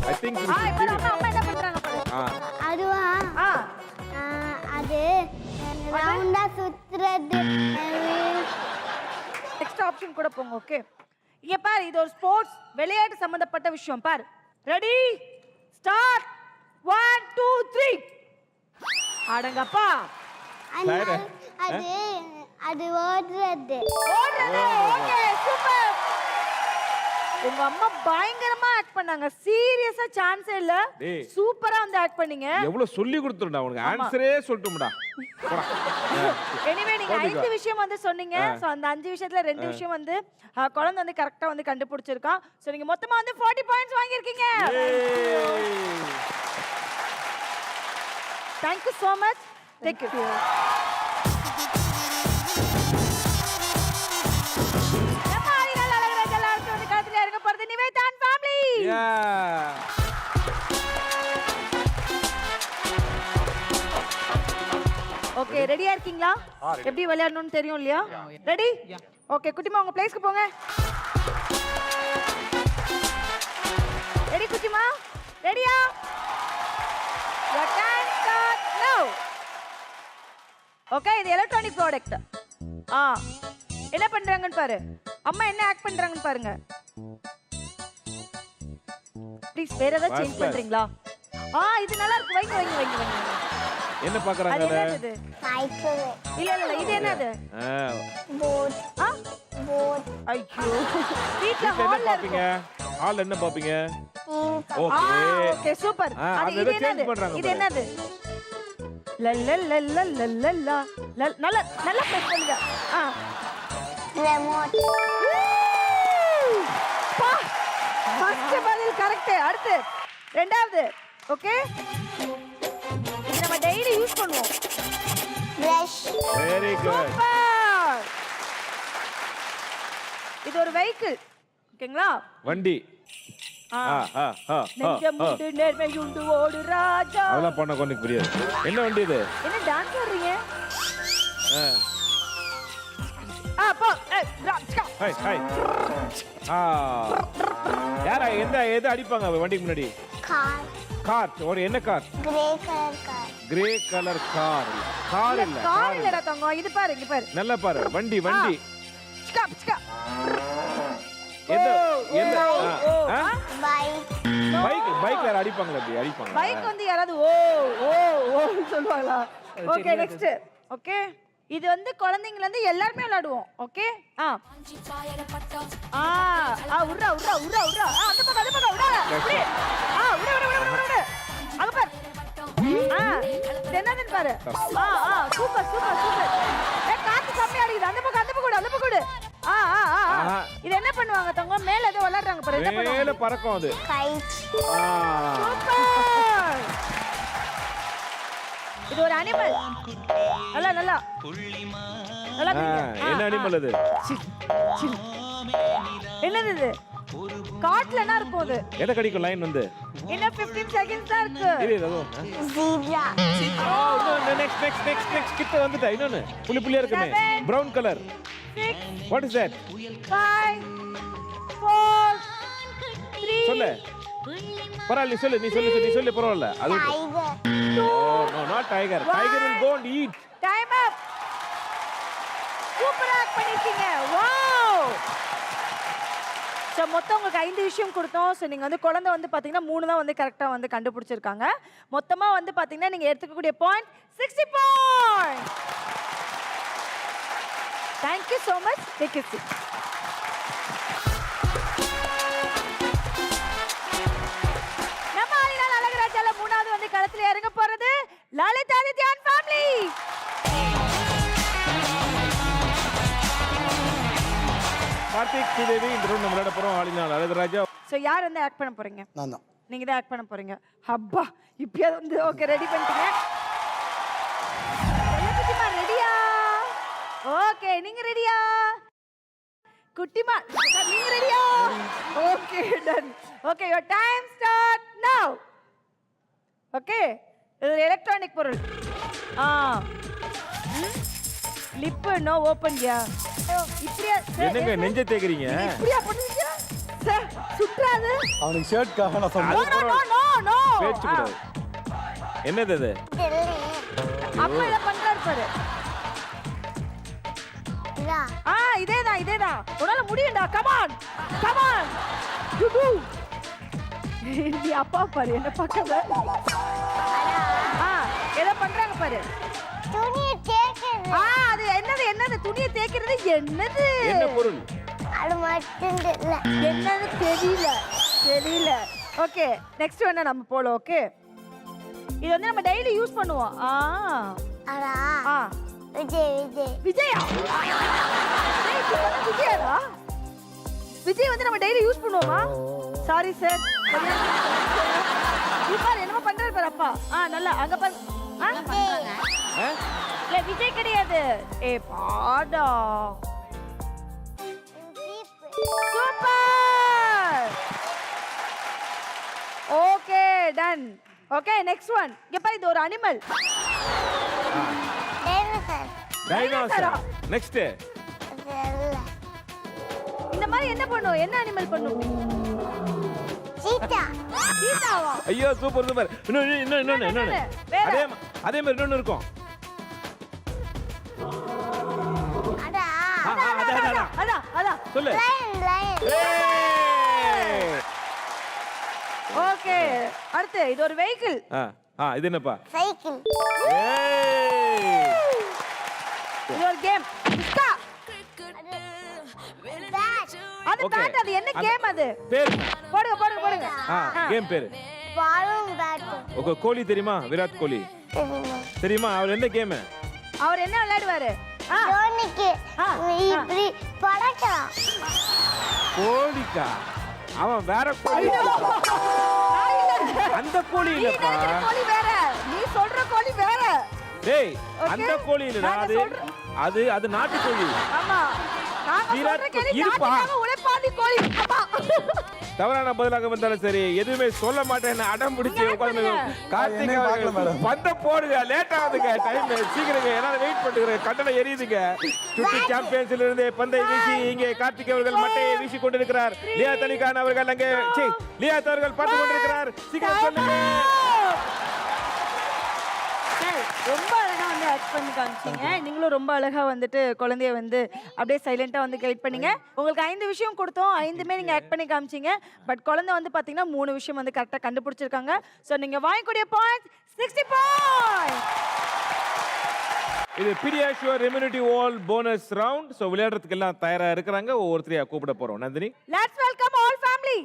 ஐ திங்க் அம்மா என்ன பண்றாங்க பாரு. அதுவா? அது ரவுண்டா சுத்துறது. நெக்ஸ்ட் ஆப்ஷன் கூட போங்க. ஓகே இங்க பாரு இது ஒரு ஸ்போர்ட்ஸ் விளையாட்டு சம்பந்தப்பட்ட விஷயம். பாரு ரெடி ஸ்டார்ட் 1 2 3. அடங்கப்பா. அது ஓடுறது. Okay super. உங்க அம்மா பயங்கரமா ஆக்ட் பண்ணாங்க. சீரியஸா சான்ஸே இல்ல. சூப்பரா வந்து ஆக்ட் பண்ணீங்க. எவ்வளவு சொல்லி கொடுத்துறடா உனக்கு ஆன்சரே சொல்லிட்டும்டா. எனிவே நீங்க 5 விஷயம் வந்து சொன்னீங்க. சோ அந்த 5 விஷயத்துல 2 விஷயம் வந்து குழந்தை வந்து கரெக்ட்டா வந்து கண்டுபிடிச்சிருக்கான். சோ நீங்க மொத்தமா வந்து 40 பாயிண்ட்ஸ் வாங்கி இருக்கீங்க. Thank you so much. Thank you. Okay ரெடியா இருக்கீங்களா? எப்படி விளையாடணும்னு தெரியும் இல்லையா? ரெடி? ஓகே குட்டிமா உங்க பிளேஸ்க்கு போங்க. ரெடி குட்டிமா? ரெடியா? Your time start now. Okay இது எலக்ட்ரானிக் ப்ராடக்ட். என்ன பண்றாங்கன்னு பாரு. அம்மா என்ன ஆக்ட் பண்றாங்கன்னு பாருங்க. ப்ளீஸ் வேற ஏதாவது சேஞ்ச் பண்றீங்களா? இது நல்லா இருக்கு. வைங்க. என்ன பாக்குறாங்க? அது என்னது? சைக்கிள். இல்ல இது என்னது? போட். போட். ஐயோ. வீட்ல ஹால்ல என்ன பாப்பீங்க? Okay super. இது என்னது? இது என்னது? லல்லல்லல்லல்லல்லா. நல்லா பிரஸ் பண்ணுங்க. ரிமோட். பா. ஃபர்ஸ்ட் பதில் கரெக்ட். அடுத்து ரெண்டாவது ஓகே இது நம்ம டெய்லி யூஸ் பண்ணுவோம். பிரஷ். Very good. சூப்பர். இது ஒரு வெஹிக்கிள். ஓகேங்களா? வண்டி. நெஞ்சமுண்டு நேர்மையுண்டு ஓடு ராஜா. அதெல்லாம் பண்ண கொண்டு புரியாது. என்ன வண்டி இது? என்ன டான்ஸ் ஆடுறீங்க? போ. High high. யாரா எது அடிப்பாங்க வண்டிக்கு முன்னாடி? கார். கார். ஒரு என்ன car? Grey colour car. Grey colour car. Car இல்ல. கார் இல்லடா தங்கம். இது பாரு, இங்க பாரு. நல்லா பாரு. வண்டி வண்டி. Stop stop. எந்த பைக். பைக்ல அடிப்பாங்களா? அப்படி அடிப்பாங்க. பைக் வந்து யாராவது ஓ ஓ ஓ சொல்லுவாங்களா? Okay next. ஓகே இது வந்து குழந்தைங்கள இருந்து எல்லாரும் விளையாடுவோம். ஓகே உர்ரா உர்ரா உர்ரா உர்ரா. அந்த பக்கம் உர்ரா. இப்படி உர்ரா. அங்க பாரு. இது என்னதுன்னு பாரு. Super super super. காத்து கம்மியா அடிக்குது. அந்த பக்கம் கூட. இது என்ன பண்ணுவாங்க தங்கம்? மேல ஏதோ விளையாடுறாங்க பாரு. என்ன பண்ணுவாங்க? மேல பறக்கும் அது. கைட். சூப்பர். இது ஒரு அனிமல். நல்லா என்ன அனிமல் அது? என்னது இது? காட்ல என்ன இருக்கும் அது? எதை கடிக்கும் லைன் வந்து? இன்னும் 15 செகண்ட்ஸ் தான் இருக்கு. இது அது. ஜீப்ரா. நெக்ஸ்ட் கிட்ட வந்துட்டா. இன்னொன்னு புள்ளியா இருக்குமே. Brown colour. What is that? 5 4 3 சொல்லு. பரவாயில்ல நீ சொல்லு பரவாயில்ல. அது tiger. No, not tiger. Tiger will go and eat. Time அப். சூப்பரா பண்ணிருக்கீங்க. வாவ். சோ மொத்தம் உங்களுக்கு 5 விஷயம் கொடுத்தோம். சோ நீங்க வந்து குழந்தை வந்து பாத்தீங்கன்னா 3 தான் வந்து கரெக்ட்டா வந்து கண்டுபிடிச்சிருக்காங்க. மொத்தமா வந்து பாத்தீங்கன்னா நீங்க எடுத்துக்கக்கூடிய point 60 point. Thank you so much. Take a seat. நம்ம ஆளினால் அழகராஜால 3வது வந்து களத்துல இறங்க போறது லலிதா தியான் ஃபேமிலி. கார்த்திக் ஸ்ரீதேவி இந்த ரூம் நம்ம விளையாட போறோம். ஆளினால் அழகராஜா. சோ யார் வந்து ஆக்ட் பண்ண போறீங்க? நான் தான். நீங்க தான் ஆக்ட் பண்ண போறீங்க. அப்பா இப்பயே வந்து ஓகே ரெடி பண்ணிட்டீங்க. குட்டிமா ரெடியா? ஓகே நீங்க ரெடியா? குட்டிமா நீங்க ரெடியா? Okay done. Okay your time start now. Okay இது ஒரு எலக்ட்ரானிக் பொருள். லிப் நோ ஓபன் யா. இப்படியா என்னங்க நெஞ்ச தேக்குறீங்க? இப்படியா பண்ணுவீங்க? சார் சுற்றாது. அவனுக்கு ஷர்ட்காக நான் சொன்னேன். நோ பேச்சு கூடாது. என்னது அது? அப்பா இத பண்றாரு பாரு. இதேதான். உன்னால முடியும்டா. Come on. You too. நீ அப்பா பாரு என்ன பக்கத்துல. ஏதோ பண்றாங்க பாரு. துணியை தேய்க்கிறது. அது என்னது துணியை தேய்க்கிறது என்னது? என்ன பொருள்? அது மட்டும் தெரியல. என்னன்னு தெரியல. ஓகே நெக்ஸ்ட் வேணா நம்ம போலாம். ஓகே இது வந்து நம்ம டெய்லி யூஸ் பண்ணுவோம். விஜயா? விஜயாடா? விஜய் வந்து நம்ம டெய்லி யூஸ் பண்ணுவோமா? Sorry sir. பாரு என்னமா பண்றாரு பாரு அப்பா. நல்லா அங்க பாரு. இல்ல விஜய் கிடையாது. பாடா. Super. Okay done. Okay next one. இங்க பாரு இது ஒரு அனிமல். டைனோசர். நெக்ஸ்ட். இந்த மாதிரி என்ன பண்ணும்? என்ன அனிமல் பண்ணும்? சீட்டாவா? ஐயோ சூப்பர். இன்னொன்னு. அதே மாதிரி இன்னொன்னு இருக்கும். அதான். சொல்லு. ஓகே அடுத்து இது ஒரு வெஹிக்கிள். இது என்னப்பா? சைக்கிள். இது ஒரு கேம். அது பேட். அது என்ன கேம் அது? பேர் போடுங்க. கேம் பேரு. பாலும் பேட். ஓகே கோலி தெரியுமா? விராட் கோலி தெரியுமா? அவர் என்ன கேம்? அவர் என்ன விளையாடுவாரு? தோனிக்கு இப்படி பறக்கலாம். கோலிக்கா? அவன் வேற கோலி. அந்த கோழி நீ இல்லப்பா. நினைக்கிற கோழி வேற, நீ சொல்ற கோழி வேற. டேய் Okay? அந்த கோழி இல்லடா, நாங்க அது சொல்ற- அது அது நாட்டுக்கோழி. ஆமா. நாங்க விராட் சொல்ற கேள்வி இருப்பா. நாட்டுக்காக உழைப்பாண்டி கோழி. ஆமா. தவறான பதிலாக வந்தாலும் சரி, எதுவுமே சொல்ல மாட்டேன்னு அடம் பிடிச்சி உட்கார்ந்து கார்த்திக் என்னைய பார்க்கல madam. பந்த போடுங்க, லேட் ஆகுதுங்க, டைம் சீக்கிரங்க, என்னால வெயிட் பண்ணுறேன், கட்டளை எரியுதுங்க. சுட்டி சாம்பியன்ஸ்ல இருந்து பந்தை வீசி இங்கே கார்த்திக் அவர்கள் மட்டையை வீசி கொண்டிருக்கிறார். லியாத் அலி கான் அவர்கள் அங்கே லியாத் அவர்கள் பார்த்து கொண்டிருக்கிறார். சீக்கிரம் சொல்லுங்க. ரொம்ப அழகா வந்து ஆக்ட் பண்ணி காமிச்சீங்க. நீங்களும் ரொம்ப அழகா வந்துட்டு குழந்தைய வந்து அப்படியே சைலண்டா வந்து கைட் பண்ணீங்க. உங்களுக்கு 5 விஷயம் கொடுத்தோம், 5மே நீங்க ஆக்ட் பண்ணி காமிச்சீங்க. பட் குழந்தை வந்து பாத்தீங்கன்னா 3 விஷயம் வந்து கரெக்டா கண்டுபிடிச்சிருக்காங்க. சோ நீங்க வாங்கக்கூடிய பாயிண்ட்ஸ் 60 பாயிண்ட்ஸ். இது PediaSure immunity wall bonus round. So விளையாடுறதுக்கு எல்லாம் தயாரா இருக்கிறாங்க. ஒவ்வொருத்தரையா கூப்பிட போறோம். Nandini, let's welcome all family.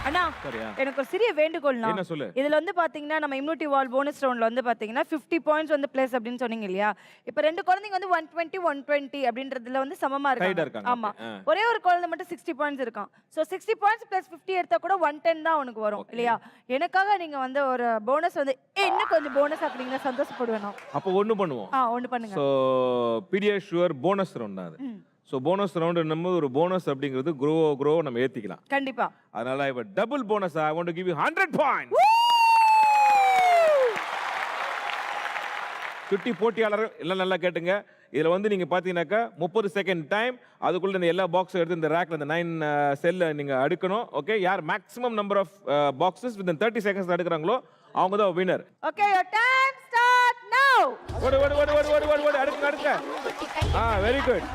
அண்ணா, சரியா? எனக்கு ஒரு சிறிய வேண்டுகோள்னா, என்ன சொல்லு? இதுல வந்து பாத்தீங்கன்னா நம்ம இம்யூனிட்டி வால் போனஸ் ரவுண்ட்ல வந்து பாத்தீங்கன்னா 50 பாயிண்ட்ஸ் வந்து பிளேஸ் அப்படின்னு சொன்னீங்க இல்லையா? இப்போ 2 குழந்தைங்க வந்து 120 120 அப்படின்றதுல வந்து சமமா Tied ஆ இருக்காங்க. இருக்காங்க. ஆமா. Okay. ஒரே ஒரு குழந்தை மட்டும் 60 பாயிண்ட்ஸ் இருக்கான். சோ 60 பாயிண்ட்ஸ் பிளஸ் 50 எடுத்தா கூட 110 தான் உனக்கு வரும் இல்லையா? எனக்காக நீங்க வந்து ஒரு போனஸ் வந்து இன்னும் கொஞ்சம் போனஸ் ஆக்குறீங்கன்னா சந்தோஷப்படுவேன் நான். அப்போ ஒண்ணு பண்ணுவோம். ஒன்னு பண்ணுங்க. ஸோ பீடியாஷுவர் போனஸ் ரவுண்ட் தான் அது. ஸோ போனஸ் ரவுண்ட் நம்ம ஒரு போனஸ் அப்படிங்கிறது க்ரோ நம்ம ஏத்திக்கலாம். கண்டிப்பா. அதனால இப்ப double bonus I want to give you 100 points. சுட்டி போட்டியாளர்கள் எல்லாம் நல்லா கேட்டுங்க. இதுல வந்து நீங்க பாத்தீங்கன்னாக்கா 30 செகண்ட் டைம், அதுக்குள்ள இந்த எல்லா பாக்ஸும் எடுத்து இந்த ரேக்ல இந்த 9 செல்ல நீங்க அடுக்கணும். ஓகே, யார் maximum number of boxes with 30 seconds அடுக்குறாங்களோ அவங்க தான் winner. Okay, your time start now. ஓடு அடுக்க. Very good.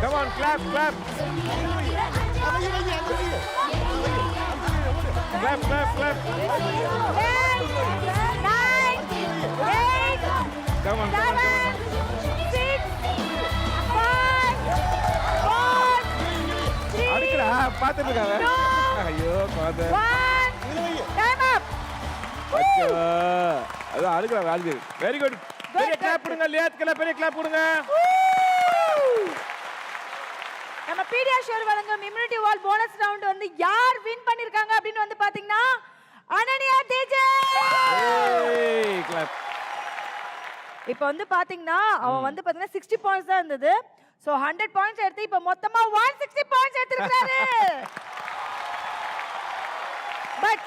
Come on, clap. Clap. Come on. 6 5 4 3 அடுக்குடா, பாத்துட்டு இருக்காங்க. ஐயோ, பாத்து. 1 டைம் அப். அச்சோ, அதான் அடுக்குறாங்க. Very good. பெரிய கிளாப் கொடுங்க லியாத்க்கெல்லாம், பெரிய கிளாப் கொடுங்க. நம்ம பீடியாஷுவர் வழங்கும் இம்யூனிட்டி வால் போனஸ் ரவுண்ட் வந்து யார் வின் பண்ணிருக்காங்க அப்படின்னு வந்து பாத்தீங்கன்னா அனன்யா தேஜஸ். ஏய், கிளாப். இப்போ வந்து பாத்தீங்கன்னா அவன் வந்து பாத்தீங்கன்னா 60 பாயிண்ட்ஸ் தான் இருந்தது. சோ 100 பாயிண்ட்ஸ் எடுத்து இப்போ மொத்தமா 160 பாயிண்ட்ஸ் எடுத்துக்கிறாரு. பட்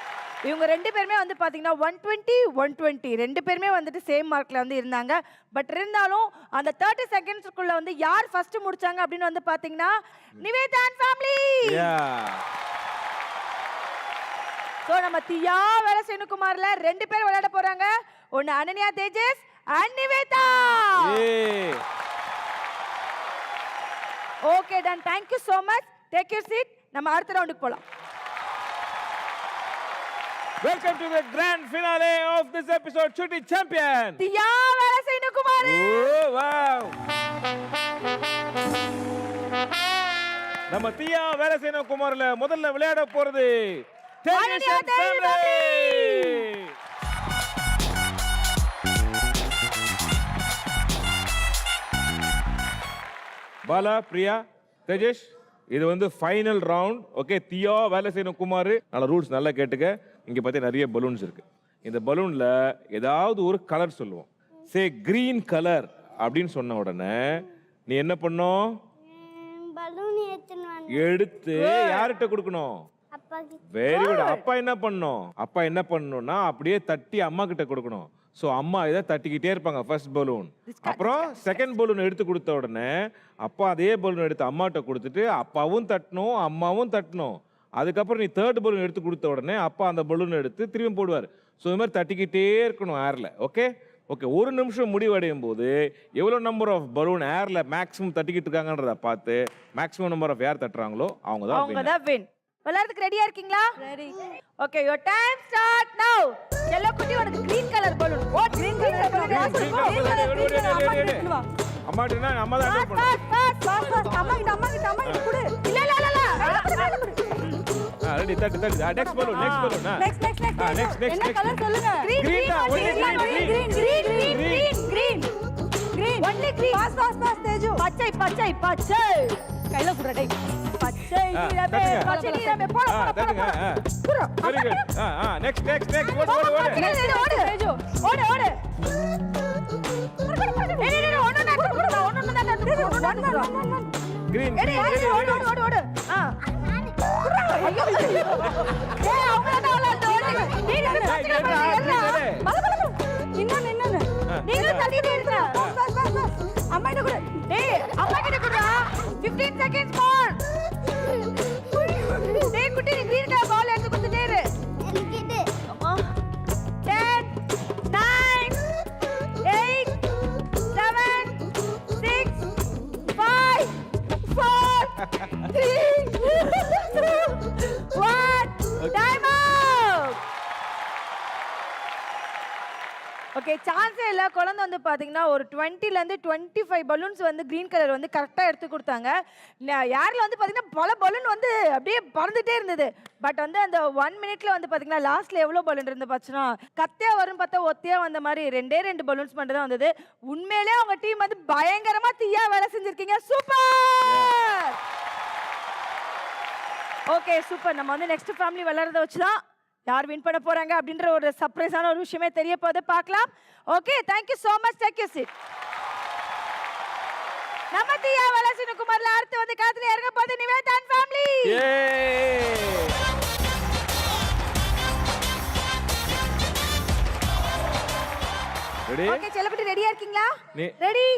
இவங்க 2 பேருமே வந்து பாத்தீங்கன்னா 120 120 2 பேருமே வந்துட்டு சேம் மார்க்ல வந்து இருந்தாங்க. பட் இருந்தாலும் அந்த 30 செகண்ட்ஸ்க்குள்ள வந்து யார் ஃபர்ஸ்ட் முடிச்சாங்க அப்படின்னு வந்து பாத்தீங்கன்னா நிவேதா அண்ட் ஃபேமிலி. சோ நம்ம தியா வேலசேனுகுமார்ல 2 பேர் விளையாட போறாங்க. ஒன்னு Ananya Tejas and Nivetha. Okay done. Thank you so much. Take your seat. நம்ம அடுத்த ரவுண்டுக்கு போலாம். Welcome to the grand finale of this episode, Chutti Champion. Diya வேலசேனுகுமார். Oh, wow. நம்ம தியா வேலசேனுகுமார்ல முதல்ல விளையாட போறது அனன்யா தேவி. பாலா, பிரியா, தேஜேஷ், இது வந்து ஃபைனல் ரவுண்ட். ஓகே, தியா வேலசேனுகுமார், நல்ல ரூல்ஸ் நல்லா கேட்டுக்க. இங்க பார்த்தா நிறைய பலூன்ஸ் இருக்கு. இந்த பலூன்ல ஏதாவது ஒரு கலர் சொல்லுவோம். சே கிரீன் கலர் அப்படின்னு சொன்ன உடனே நீ என்ன பண்ணும்? பலூன் எடுத்து யார்கிட்ட கொடுக்கணும்? Very good. அப்பா என்ன பண்ணணும்னா அப்படியே தட்டி அம்மா கிட்ட கொடுக்கணும். ஸோ அம்மா இதை தட்டிக்கிட்டே இருப்பாங்க ஃபர்ஸ்ட் பலூன். அப்புறம் செகண்ட் பலூன் எடுத்து கொடுத்த உடனே அப்பா அதே பலூன் எடுத்து அம்மாட்ட கொடுத்துட்டு அப்பாவும் தட்டணும் அம்மாவும் தட்டணும். அதுக்கப்புறம் நீ தேர்ட் பலூன் எடுத்து கொடுத்த உடனே அப்பா அந்த பலூன் எடுத்து திரும்பி போடுவார். ஸோ இது மாதிரி தட்டிக்கிட்டே இருக்கணும் ஏரில். ஓகே, ஒரு நிமிஷம் முடிவடையும் போது எவ்வளோ நம்பர் ஆஃப் பலூன் ஏரில் மேக்ஸிமம் தட்டிக்கிட்டு இருக்காங்கன்றத பார்த்து மேக்ஸிமம் நம்பர் ஆஃப் யார் தட்டுறாங்களோ அவங்க தான் வின். விளையாடுறதுக்கு ரெடியா இருக்கீங்களா? Ready. Okay, your time start நவ. எல்லோ குட்டி உனக்கு கிரீன் கலர் பலூன். ஓ, கிரீன் கலர் பலூன். அம்மா கிட்ட அம்மா தான் அம்மா கிட்ட கொடு. இல்ல தட்டு. Next balloon. Next Next. என்ன கலர் சொல்லுங்க Green தான், only green only green fast Teju பச்சை கையில குடுற டேய் பச்சை நீலமே போடு தட்டுங்க. Very good. Next. ஓடு தேஜு ஓடு Green. ஓடு ஐயோ ஏய் அவங்க தான் இன்னொன்னு நீங்க தள்ளிட்டே இருக்கற அம்மா கிட்ட குடு டேய் அம்மா கிட்ட குடுடா 15 seconds more டேய் குட்டி நீ கிரீன் கலர் பால் எடுத்து குடுத்துட்டே இரு அம்மா 10 9 8 7 6 5 4 3 1 டைம் அவுட் ஓகே சான்ஸே இல்லை குழந்தை வந்து பார்த்தீங்கன்னா ஒரு 20லேருந்து 25 பலூன்ஸ் வந்து க்ரீன் கலர் வந்து கரெக்டாக எடுத்து கொடுத்தாங்க யாரில் வந்து பார்த்தீங்கன்னா பல பலூன் வந்து அப்படியே பறந்துட்டே இருந்தது பட் வந்து அந்த 1 மினிட்ல வந்து பார்த்தீங்கன்னா லாஸ்ட்டில் எவ்வளோ பலூன் இருந்து பார்த்துன்னா கத்தையாக வரும் பார்த்தா ஒத்தையாக வந்த மாதிரி 2 பலூன்ஸ் மட்டும் தான் வந்தது உண்மையிலே அவங்க டீம் வந்து பயங்கரமாக தீயா வேலை செஞ்சுருக்கீங்க சூப்பர் ஓகே சூப்பர் நம்ம வந்து நெக்ஸ்ட் ஃபேமிலி விளையாடுறத வச்சு தான் யார் வின் பண்ண போறாங்க அப்படின்ற ஒரு சர்ப்ரைஸான ஒரு விஷயமே தெரிய போகுது பார்க்கலாம் okay thank you so much take your seat நம்ம தியா வலசின குமார்ல அடுத்து வந்து காத்துல இறங்க போகுது Nivetha family ready okay Sellappatti ரெடியா இருக்கீங்களா ready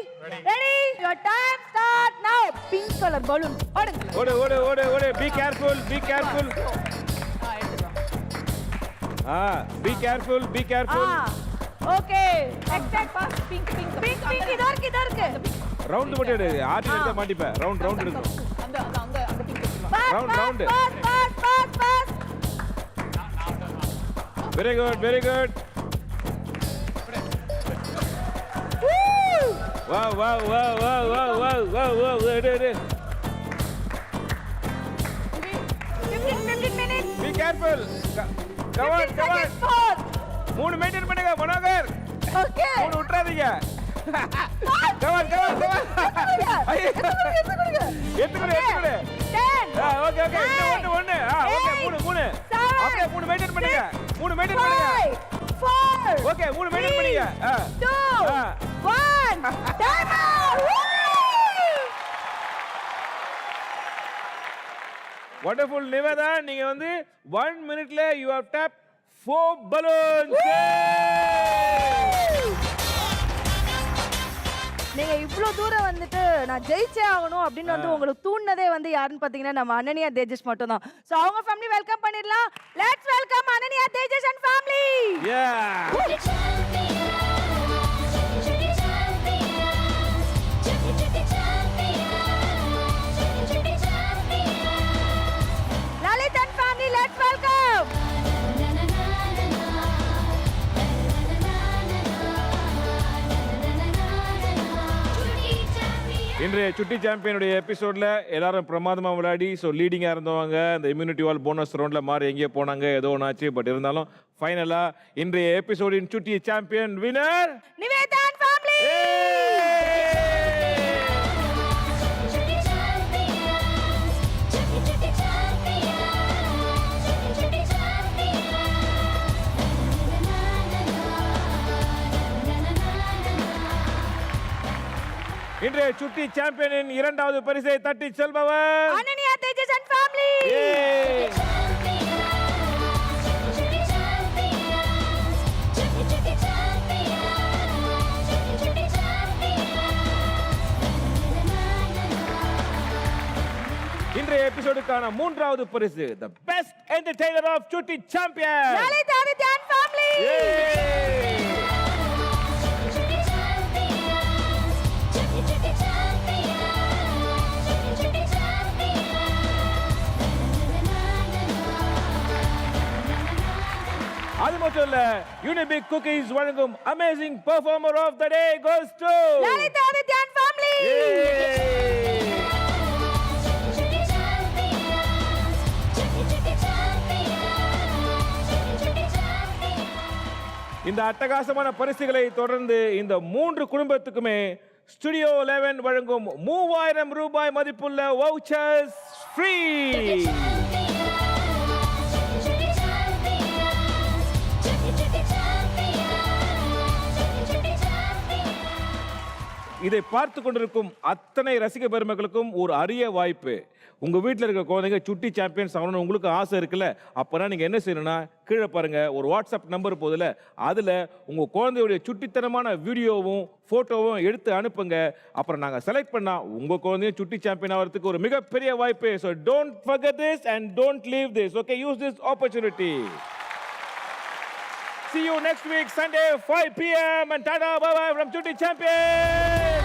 your time start now pink color balloon ஓடு be careful be careful okay next pink இதர் இருக்கு ரவுண்ட் மட்டும் எடு ஆட்டி எடுத்தா மாட்டிப்ப ரவுண்ட் எடுக்கும் அந்த pink round very good wow எடு 15 minutes be careful come on 3 maintain பண்ணுங்க மனோகர் ஓகே 3 விட்டுறாதீங்க come on எத்துக்குடு 10 ஓகே ஒன்னு ஓகே 3 ஓகே 3 மெயின்டைன் பண்ணுங்க 4 ஓகே 3 மெயின்டைன் பண்ணுங்க 2 1 டைம் வண்டர்ஃபுல் நிவேதா நீங்க வந்து 1 மினிட்ல யூ ஹேவ் டேப் 4 balloons நீங்க இவ்ளோ தூரம் வந்துட்டு நான் ஜெயிச்சே ஆகணும் அப்படின்னு வந்து உங்களுக்கு தூண்டதே வந்து யாருன்னு பாத்தீங்கன்னா நம்ம அனன்யா தேஜஸ் மட்டும் தான் சோ அவங்க ஃபேமிலி வெல்கம் பண்ணிடலாம் let's welcome Ananya Tejas and family Lalit and family let's welcome இன்றைய சுட்டி சாம்பியனுடைய எபிசோட்ல எல்லாரும் பிரமாதமா விளையாடி ஸோ லீடிங்கா இருந்தவங்க இந்த இம்யூனிட்டி வால் போனஸ் ரவுண்ட்ல மாறி எங்கேயோ போனாங்க ஏதோ ஒன்னாச்சு பட் இருந்தாலும் ஃபைனலா இன்றைய எபிசோடின் சுட்டி champion winner Nivetha and family இன்றைய சுட்டி சாம்பியனின் இரண்டாவது பரிசை தட்டி செல்பவர் அனன்யா தேஜஸ் அண்ட் ஃபேமிலி இன்றைய எபிசோடுக்கான மூன்றாவது பரிசு தி பெஸ்ட் என்டர்டெய்னர் ஆஃப் சுட்டி champion Lalit Aditya and family அது மட்டும் இல்ல யூனிபிக் குக்கீஸ் வழங்கும் amazing performer of the day goes to Lalit Aditya and family இந்த அட்டகாசமான பரிசுகளை தொடர்ந்து இந்த 3 குடும்பத்துக்குமே ஸ்டுடியோ 11 வழங்கும் 3000 ரூபாய் மதிப்புள்ள வவுச்சர்ஸ் ஃப்ரீ. இதை பார்த்து கொண்டிருக்கும் அத்தனை ரசிக பெருமக்களுக்கும் ஒரு அரிய வாய்ப்பு. உங்க வீட்டில் இருக்கிற குழந்தைங்க சுட்டி சாம்பியன்ஸ் ஆகணும்னு உங்களுக்கு ஆசை இருக்குல்ல, அப்போனா நீங்க என்ன செய்யணும்னா கீழே பாருங்க ஒரு வாட்ஸ்அப் நம்பர் போதில், அதில் உங்க குழந்தையுடைய சுட்டித்தனமான வீடியோவும் போட்டோவும் எடுத்து அனுப்புங்க. அப்புறம் நாங்கள் செலக்ட் பண்ணா உங்க குழந்தையும் சுட்டி சாம்பியன் ஆகிறதுக்கு ஒரு மிகப்பெரிய வாய்ப்பு. So don't forget this and don't leave this. Okay, use this opportunity. See you next week, Sunday, 5 p.m. and tada, bye-bye from Chutti Champions.